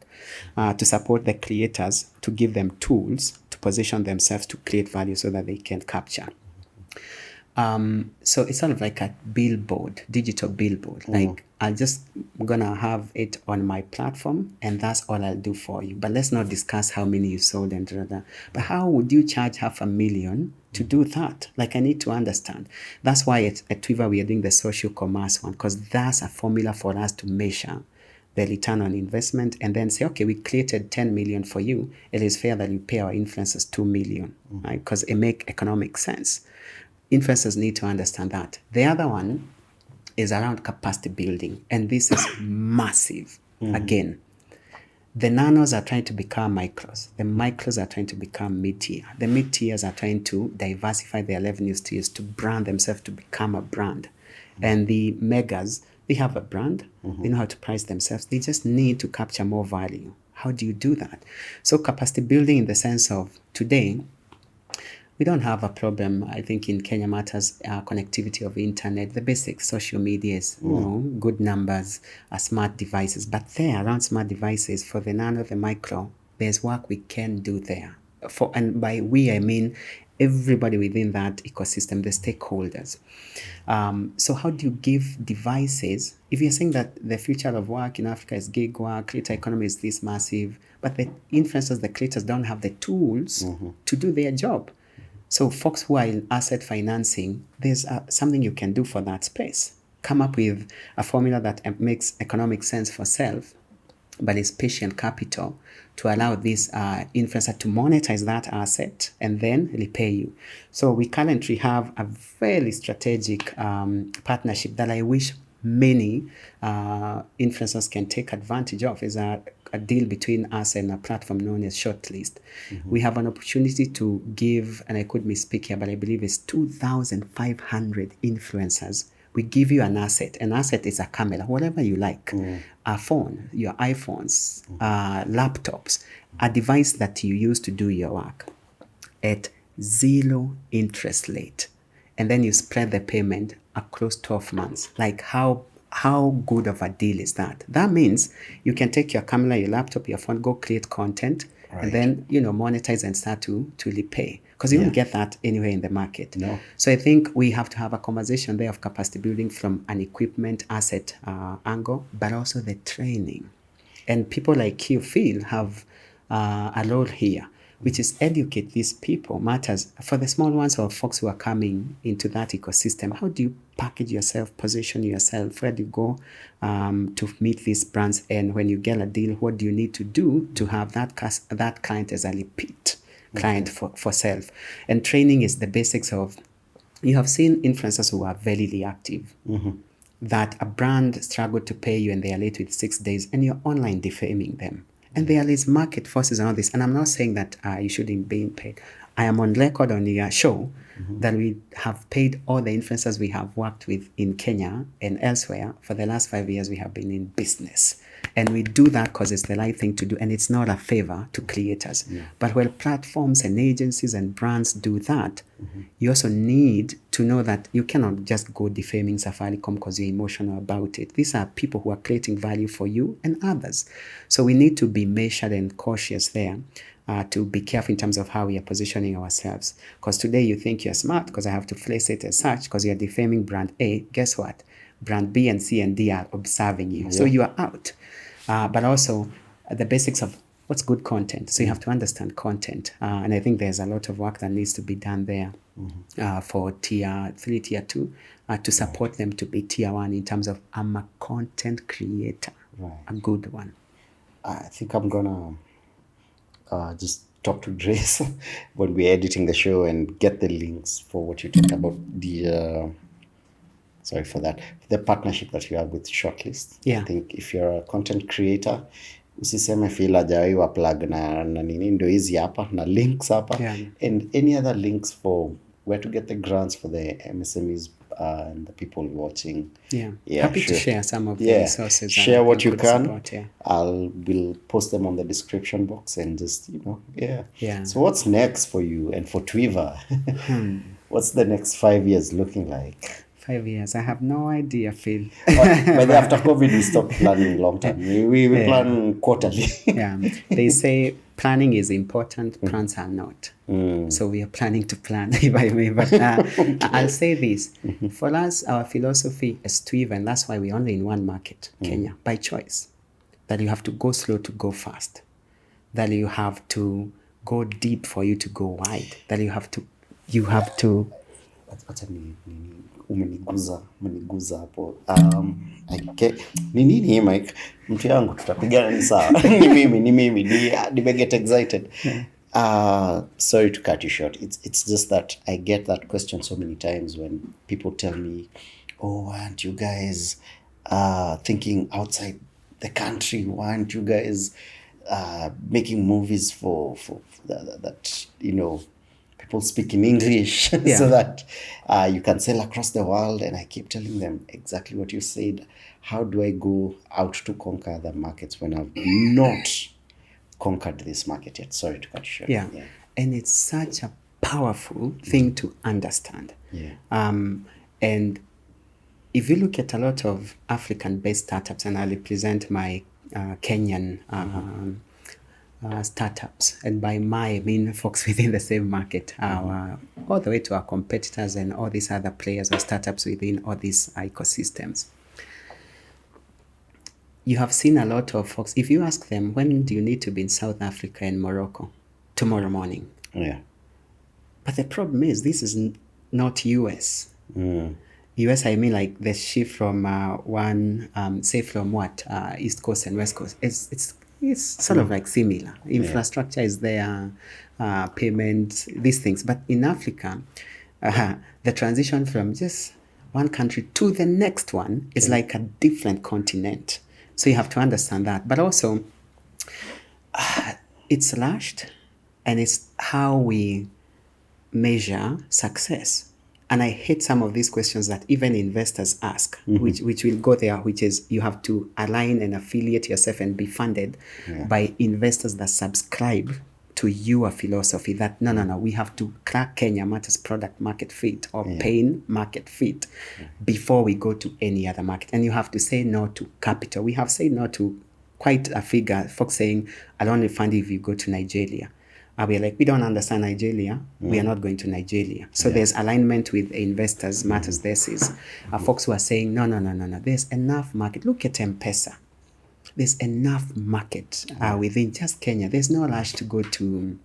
B: to support the creators, to give them tools to position themselves to create value so that they can capture. So it's sort of like a billboard, digital billboard. Like I'm just gonna have it on my platform, and that's all I'll do for you. But let's not discuss how many you sold and da. But how would you charge $500,000 to do that? Like, I need to understand. That's why at Twiva we are doing the social commerce one, because that's a formula for us to measure the return on investment and then say, okay, we created 10 million for you. It is fair that you pay our influencers 2 million, right? Because it makes economic sense. Influencers need to understand that. The other one is around capacity building, and this is massive. Again, the nanos are trying to become micros. The micros are trying to become mid-tier. The mid-tiers are trying to diversify their revenue streams to brand themselves to become a brand. And the megas, they have a brand. They know how to price themselves. They just need to capture more value. How do you do that? So capacity building in the sense of today, we don't have a problem. I think in Kenya matters connectivity of internet, the basic social medias, good numbers, smart devices. But there, around smart devices, for the nano, the micro, there's work we can do there. And by we, I mean everybody within that ecosystem, the stakeholders. So how do you give devices? If you're saying that the future of work in Africa is gig work, creator economy is this massive, but the influencers, the creators don't have the tools to do their job. So folks who are in asset financing, there's something you can do for that space. Come up with a formula that makes economic sense for self, but is patient capital to allow this influencer to monetize that asset and then repay you. So we currently have a very strategic partnership that I wish many influencers can take advantage of. Is a deal between us and a platform known as Shortlist. We have an opportunity to give, and I could misspeak here, but I believe it's 2,500 influencers. We give you an asset. An asset is a camera, whatever you like, a phone, your iPhones, laptops, a device that you use to do your work at 0 interest rate. And then you spread the payment across 12 months. Like how good of a deal is that? That means you can take your camera, your laptop, your phone, go create content, and then monetize and start to repay. Because you don't get that anywhere in the market.
A: No.
B: So I think we have to have a conversation there of capacity building from an equipment asset angle, but also the training. And people like you, Phil, have a role here, which is educate these people matters for the small ones or folks who are coming into that ecosystem. How do you package yourself, position yourself? Where do you go to meet these brands? And when you get a deal, what do you need to do to have that client as a repeat client for self? And training is the basics of, you have seen influencers who are very reactive, that a brand struggled to pay you and they are late with 6 days and you're online defaming them. And there is market forces and all this. And I'm not saying that you shouldn't be paid. I am on record on the show that we have paid all the influencers we have worked with in Kenya and elsewhere. For the last 5 years, we have been in business. And we do that because it's the right thing to do. And it's not a favor to creators. But when platforms and agencies and brands do that, you also need to know that you cannot just go defaming Safaricom because you're emotional about it. These are people who are creating value for you and others. So we need to be measured and cautious there. To be careful in terms of how we are positioning ourselves. Because today you think you're smart because I have to place it as such because you're defaming brand A. Guess what? Brand B and C and D are observing you. So you are out. But also the basics of what's good content. So you have to understand content. And I think there's a lot of work that needs to be done there for tier 3, tier 2, to support them to be tier 1 in terms of I'm a content creator, a good one.
A: I think I'm going to just talk to Grace when we're editing the show and get the links for what you talked about, the sorry for that, the partnership that you have with Shortlist.
B: Yeah.
A: I think if you're a content creator, usiseme feel hajawahi wa plug na nini, ndio hizi hapa na links hapa,
B: Yeah.
A: and any other links for where to get the grants for the MSMEs and the people watching.
B: Yeah.
A: Yeah,
B: Happy
A: sure.
B: to share some of the
A: Yeah,
B: resources.
A: share what you
B: could
A: can.
B: support, yeah.
A: We'll post them on the description box and just, yeah.
B: Yeah.
A: So what's next for you and for Twiva? What's the next 5 years looking like?
B: 5 years. I have no idea, Phil.
A: But after COVID, we stopped planning long term. We plan quarterly.
B: Yeah. They say planning is important, plans are not. So we are planning to plan, if I may. But I'll say this. For us, our philosophy is Twiva, and that's why we're only in one market, Kenya, by choice. That you have to go slow to go fast. That you have to go deep for you to go wide. That you have to
A: Acha umeniguza hapo. Ni nini hii Mike? Mtu yangu tutapigana ni sawa. Ni mimi get excited. Sorry to cut you short. It's just that I get that question so many times when people tell me, "Oh, aren't you guys thinking outside the country? Why aren't you guys making movies for that people speak in English so that you can sell across the world?" And I keep telling them exactly what you said. How do I go out to conquer other markets when I've not conquered this market yet? Sorry to cut you short.
B: Yeah. And it's such a powerful thing to understand.
A: Yeah.
B: And if you look at a lot of African-based startups, and I represent my Kenyan startups, and by my, I mean folks within the same market, all the way to our competitors and all these other players or startups within all these ecosystems. You have seen a lot of folks, if you ask them, when do you need to be in South Africa and Morocco? Tomorrow morning.
A: Yeah.
B: But the problem is, this is not US. US, I mean, like the shift from say from what, East Coast and West Coast, it's sort of like similar. Infrastructure is there, payments, these things. But in Africa, the transition from just one country to the next one is like a different continent. So you have to understand that. But also, it's lashed, and it's how we measure success. And I hate some of these questions that even investors ask, which will go there, which is you have to align and affiliate yourself and be funded by investors that subscribe to your philosophy that no, we have to crack Kenya Matters product market fit or pain market fit before we go to any other market. And you have to say no to capital. We have said no to quite a figure, folks saying, I'll only fund if you go to Nigeria. We're like, we don't understand Nigeria. We are not going to Nigeria. So there's alignment with investors, matters this is. Folks who are saying, no. There's enough market. Look at M-Pesa. There's enough market within just Kenya. There's no rush to go to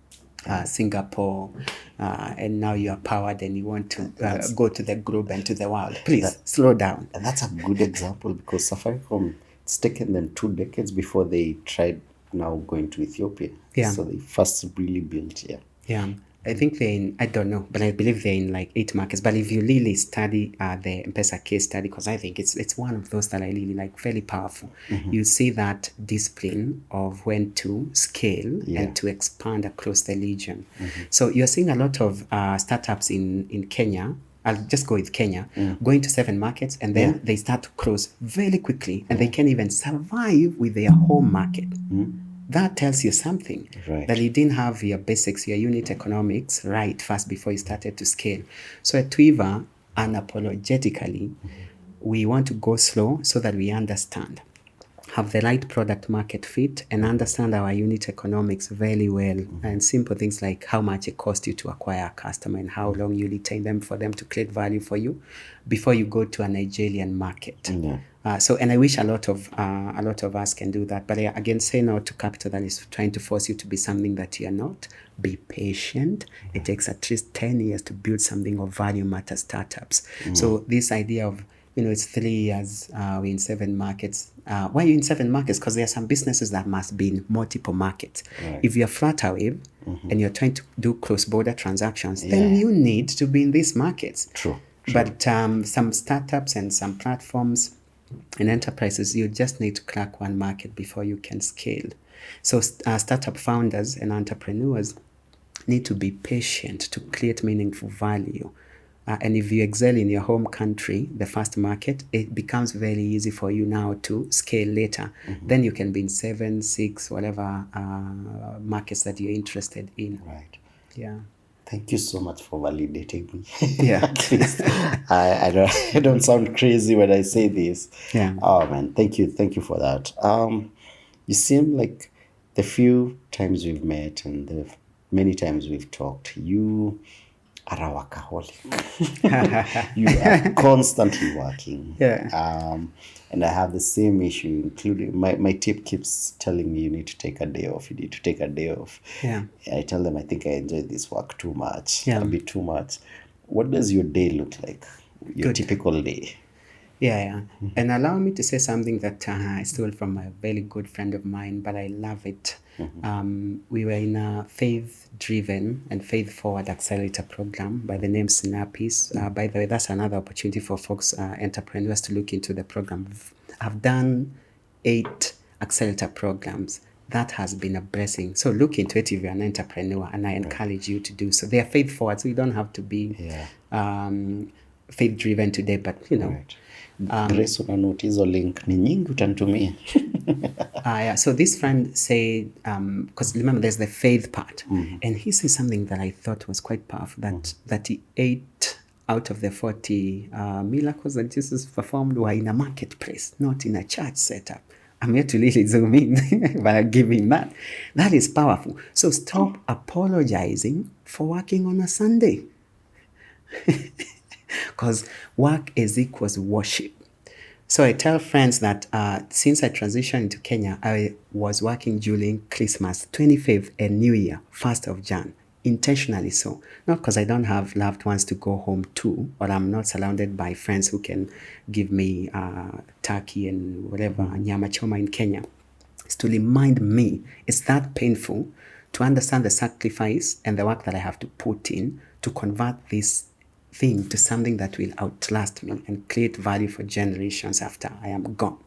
B: Singapore and now you are powered and you want to go to the globe and to the world. Please, slow down.
A: And that's a good example because Safaricom, it's taken them 2 decades before they tried now going to Ethiopia.
B: Yeah.
A: So they first really built,
B: Yeah. I think they're in, I don't know, but I believe they're in like 8 markets. But if you really study the M-Pesa case study, because I think it's one of those that I really like, very powerful. You see that discipline of when to scale and to expand across the region. So you're seeing a lot of startups in Kenya. I'll just go with Kenya, going to 7 markets, and then they start to close very quickly, and they can't even survive with their home market. That tells you something, that you didn't have your basics, your unit economics right first before you started to scale. So at Twiva, unapologetically, we want to go slow so that we understand, have the right product market fit, and understand our unit economics very well. And simple things like how much it costs you to acquire a customer and how long you retain them for them to create value for you before you go to a Nigerian market. And I wish a lot of us can do that. But again, say no to capital that is trying to force you to be something that you are not. Be patient. It takes at least 10 years to build something of value matter startups. So this idea of It's 3 years. We're in 7 markets. Why are you in 7 markets? Because there are some businesses that must be in multiple markets.
A: Right.
B: If you're Flutterwave and you're trying to do cross-border transactions, then
A: Yeah.
B: you need to be in these markets.
A: True.
B: But some startups and some platforms and enterprises, you just need to crack one market before you can scale. So startup founders and entrepreneurs need to be patient to create meaningful value. And if you excel in your home country, the first market, it becomes very easy for you now to scale later. Then you can be in 7, 6, whatever markets that you're interested in.
A: Right.
B: Yeah.
A: Thank you so much for validating me.
B: Yeah.
A: At least I don't sound crazy when I say this.
B: Yeah.
A: Oh man, thank you for that. You seem like the few times we've met and the many times we've talked, you are a workaholic. You are constantly working.
B: Yeah.
A: And I have the same issue, including my tip keeps telling me you need to take a day off. You need to take a day off.
B: Yeah.
A: I tell them I think I enjoy this work too much,
B: Yeah.
A: a bit too much. What does your day look like? Your
B: Good.
A: typical day?
B: Yeah. And allow me to say something that I stole from a very good friend of mine, but I love it. We were in a faith-driven and faith-forward accelerator program by the name Synapis. By the way, that's another opportunity for folks, entrepreneurs, to look into the program. I've done 8 accelerator programs. That has been a blessing. So look into it if you're an entrepreneur, and I encourage you to do so. They are faith-forward, so you don't have to be faith-driven today, but
A: Right. Grace, unanote hizo link ni nyingi utanitumia.
B: Yeah. So this friend said, because remember there's the faith part, and he said something that I thought was quite powerful, that 38 out of the 40 miracles that Jesus performed were in a marketplace, not in a church setup. I'm here to really zoom in by giving that. That is powerful. So stop apologizing for working on a Sunday. Because work is equals worship. So I tell friends that since I transitioned into Kenya, I was working during Christmas, 25th, and New Year, 1st of Jan, intentionally so. Not because I don't have loved ones to go home to, or I'm not surrounded by friends who can give me turkey and whatever, nyama choma in Kenya. It's to remind me it's that painful to understand the sacrifice and the work that I have to put in to convert this thing to something that will outlast me and create value for generations after I am gone.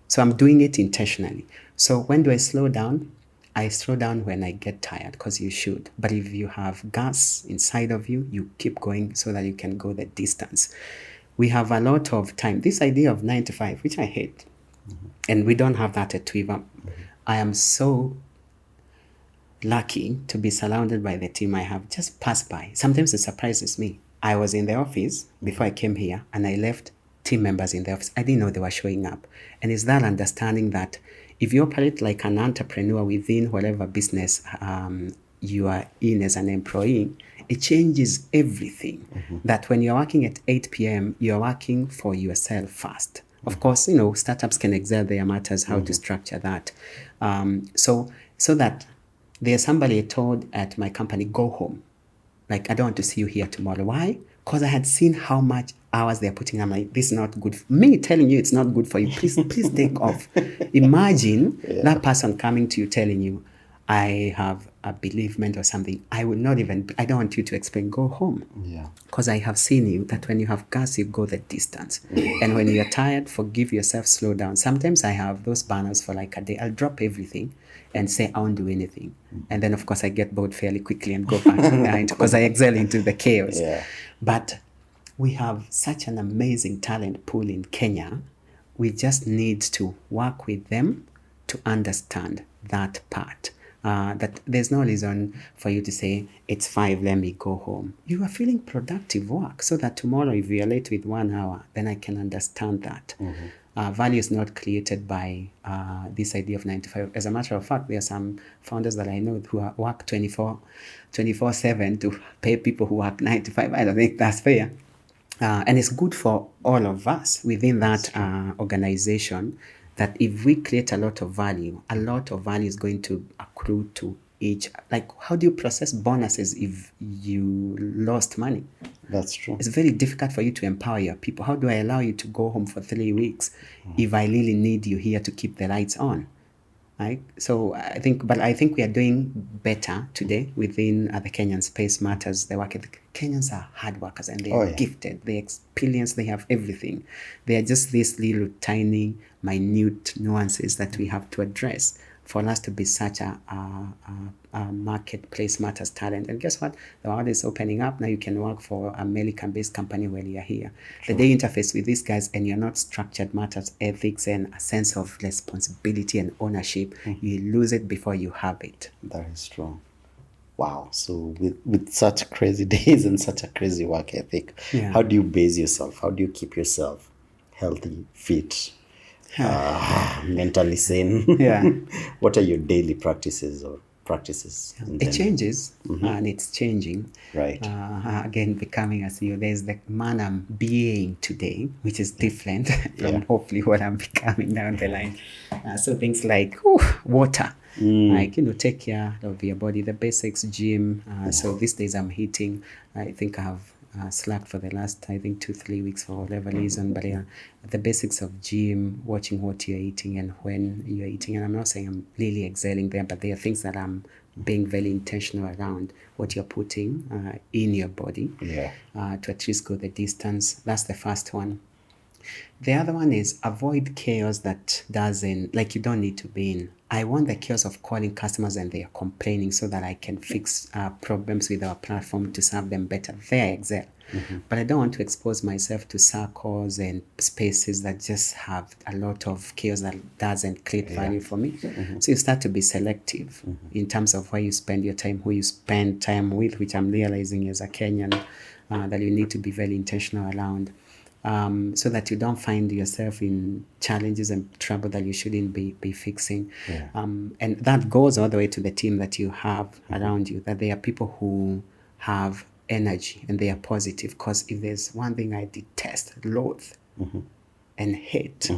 B: So I'm doing it intentionally. So when do I slow down? I slow down when I get tired, because you should. But if you have gas inside of you, you keep going so that you can go the distance. We have a lot of time. This idea of 9 to 5, which I hate, and we don't have that at Twiva. I am so lucky to be surrounded by the team I have. Just pass by. Sometimes it surprises me. I was in the office before I came here, and I left team members in the office. I didn't know they were showing up. And it's that understanding that if you operate like an entrepreneur within whatever business you are in as an employee, it changes everything. That when you're working at 8 p.m., you're working for yourself first. Of course, startups can excel. There matters how to structure that. So that there's somebody I told at my company, go home. Like, I don't want to see you here tomorrow. Why? Because I had seen how much hours they're putting. I'm like, this is not good. Me telling you it's not good for you. Please take off. Imagine that person coming to you telling you, I have a bereavement or something. I don't want you to explain, go home.
A: Yeah.
B: Because I have seen you that when you have gas, you go the distance. And when you're tired, forgive yourself, slow down. Sometimes I have those banners for like a day. I'll drop everything and say, I won't do anything. And then, of course, I get bored fairly quickly and go back because I excel into the chaos.
A: Yeah.
B: But we have such an amazing talent pool in Kenya. We just need to work with them to understand that part. That there's no reason for you to say, it's 5, let me go home. You are feeling productive work, so that tomorrow if you are late with 1 hour, then I can understand that. Value is not created by this idea of 9 to 5. As a matter of fact, there are some founders that I know who work 24/7 to pay people who work 9 to 5. I don't think that's fair. And it's good for all of us within that organization, that if we create a lot of value is going to accrue to each, like, how do you process bonuses if you lost money?
A: That's true.
B: It's very difficult for you to empower your people. How do I allow you to go home for 3 weeks if I really need you here to keep the lights on? Right? So I think we are doing better today within the Kenyan space matters. The Kenyans are hard workers and they are gifted. They experience, they have everything. They are just these little tiny, minute nuances that we have to address for us to be such a marketplace matters talent. And guess what? The world is opening up. Now you can work for a American-based company while you're here. True. The day you interface with these guys and you're not structured matters, ethics, and a sense of responsibility and ownership, you lose it before you have it.
A: That is true. Wow. So with such crazy days and such a crazy work ethic, how do you base yourself? How do you keep yourself healthy, fit, mentally sane? What are your daily practices or practices?
B: It changes and it's changing.
A: Right.
B: Again, becoming a CEO, there's the man I'm being today, which is different from hopefully what I'm becoming down the line. So things like water, like, take care of your body, the basics, gym. So these days I'm hitting, I think I have slacked for the last, 2-3 weeks for whatever reason, but the basics of gym, watching what you're eating and when you're eating. And I'm not saying I'm really excelling there, but there are things that I'm being very intentional around what you're putting in your body to at least go the distance. That's the first one. The other one is avoid chaos that doesn't, like, you don't need to be in. I want the chaos of calling customers and they are complaining so that I can fix problems with our platform to serve them better. There I excel. But I don't want to expose myself to circles and spaces that just have a lot of chaos that doesn't create value for me. So you start to be selective in terms of where you spend your time, who you spend time with, which I'm realizing as a Kenyan that you need to be very intentional around. So that you don't find yourself in challenges and trouble that you shouldn't be fixing. And that goes all the way to the team that you have around you, that they are people who have energy and they are positive. Because if there's one thing I detest, loathe, and hate,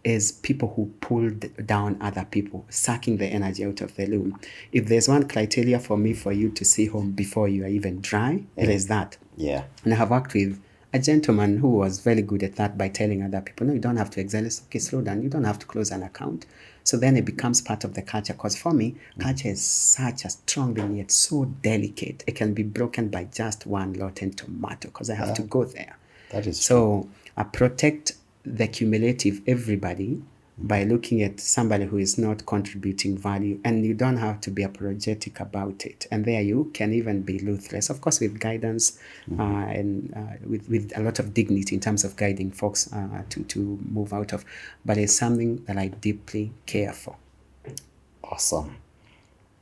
B: is people who pull down other people, sucking the energy out of the room. If there's one criteria for me for you to see home before you are even dry, it is that. And I have worked with a gentleman who was very good at that by telling other people, no, you don't have to excel. It's okay, slow down. You don't have to close an account. So then it becomes part of the culture. Because for me, culture is such a strong thing, yet so delicate. It can be broken by just one rotten tomato because I have to go there.
A: That is
B: so I protect the cumulative everybody by looking at somebody who is not contributing value, and you don't have to be apologetic about it. And there you can even be ruthless, of course, with guidance and with a lot of dignity in terms of guiding folks to move out of. But it's something that I deeply care for.
A: Awesome.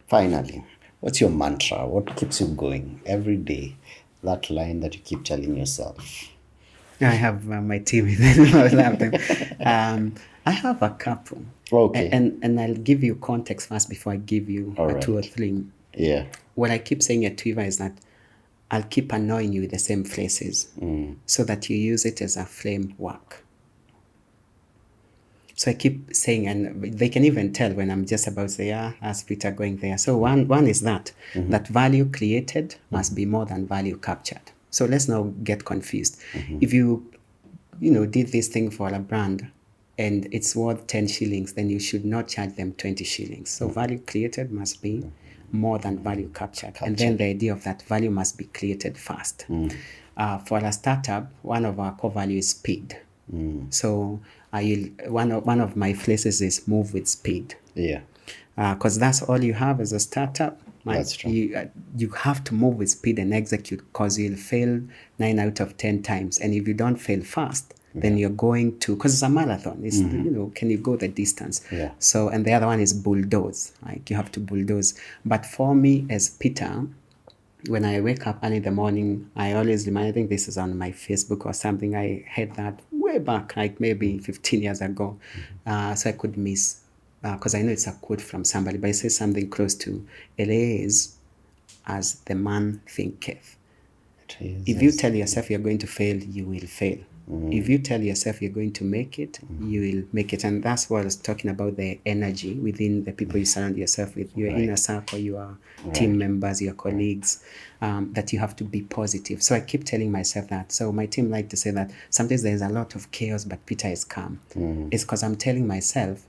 A: Finally, what's your mantra? What keeps you going every day? That line that you keep telling yourself.
B: I have my team with I love them. I have a couple.
A: Okay.
B: And I'll give you context first before I give you two or three. What I keep saying at Twiva is that I'll keep annoying you with the same phrases so that you use it as a framework. So I keep saying, and they can even tell when I'm just about to say, as Peter going there. So one is that value created must be more than value captured. So let's not get confused. If you did this thing for a brand and it's worth 10 shillings, then you should not charge them 20 shillings. So value created must be more than value captured. And then the idea of that value must be created fast. For a startup, one of our core values is speed. So one of my phrases is move with speed. Because that's all you have as a startup.
A: That's true.
B: You have to move with speed and execute, because you'll fail 9 out of 10 times. And if you don't fail fast, then you're going to, because it's a marathon. It's can you go the distance? So, and the other one is bulldoze. Like, you have to bulldoze. But for me as Peter, when I wake up early in the morning, I always remind, I think this is on my Facebook or something, I had that way back, like maybe 15 years ago. So I could miss, because I know it's a quote from somebody, but it says something close to, it is as the man thinketh. If you tell yourself you're going to fail, you will fail. If you tell yourself you're going to make it, you will make it. And that's what I was talking about, the energy within the people you surround yourself with, your inner circle, your team members, your colleagues, that you have to be positive. So I keep telling myself that. So my team like to say that sometimes there's a lot of chaos, but Peter is calm. It's because I'm telling myself,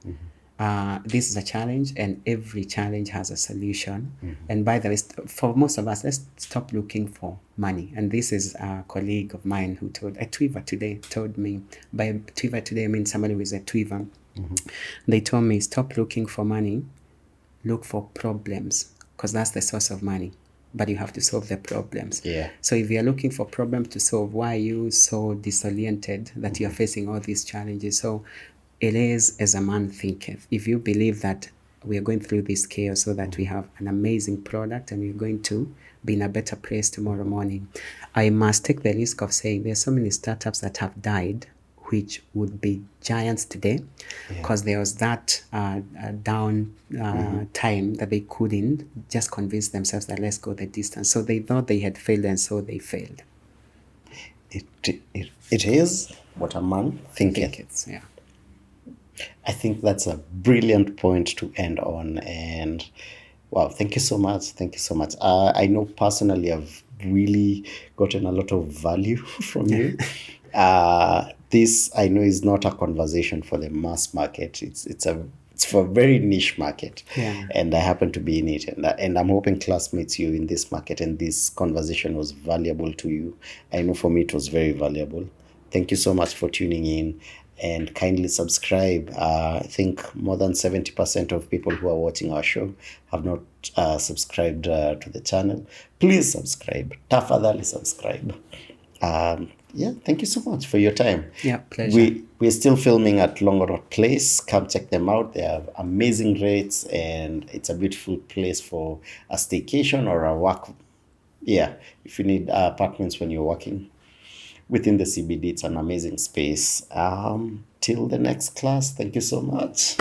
B: this is a challenge, and every challenge has a solution. And by the way, for most of us, let's stop looking for money. And this is a colleague of mine who told, a Twiva today told me, by Twiva today I mean somebody who is a Twiva. They told me, stop looking for money, look for problems, because that's the source of money. But you have to solve the problems.
A: Yeah.
B: So if you're looking for problems to solve, why are you so disoriented that you're facing all these challenges? So it is as a man thinketh. If you believe that we are going through this chaos so that we have an amazing product and we're going to be in a better place tomorrow morning, I must take the risk of saying there's so many startups that have died which would be giants today, because there was that down time that they couldn't just convince themselves that let's go the distance. So they thought they had failed, and so they failed.
A: It is what a man thinketh.
B: Yeah.
A: I think that's a brilliant point to end on. And wow, thank you so much. Thank you so much. I know personally I've really gotten a lot of value from you. This, I know, is not a conversation for the mass market. It's for a very niche market.
B: Yeah.
A: And I happen to be in it. And I'm hoping class meets you in this market, and this conversation was valuable to you. I know for me it was very valuable. Thank you so much for tuning in, and kindly subscribe. I think more than 70% of people who are watching our show have not subscribed to the channel. Please subscribe. Tafadhali subscribe. Yeah, thank you so much for your time.
B: Yeah, pleasure.
A: We're still filming at Longonot Place. Come check them out. They have amazing rates, and it's a beautiful place for a staycation or a work. Yeah, if you need apartments when you're working within the CBD, it's an amazing space. Till the next class, thank you so much.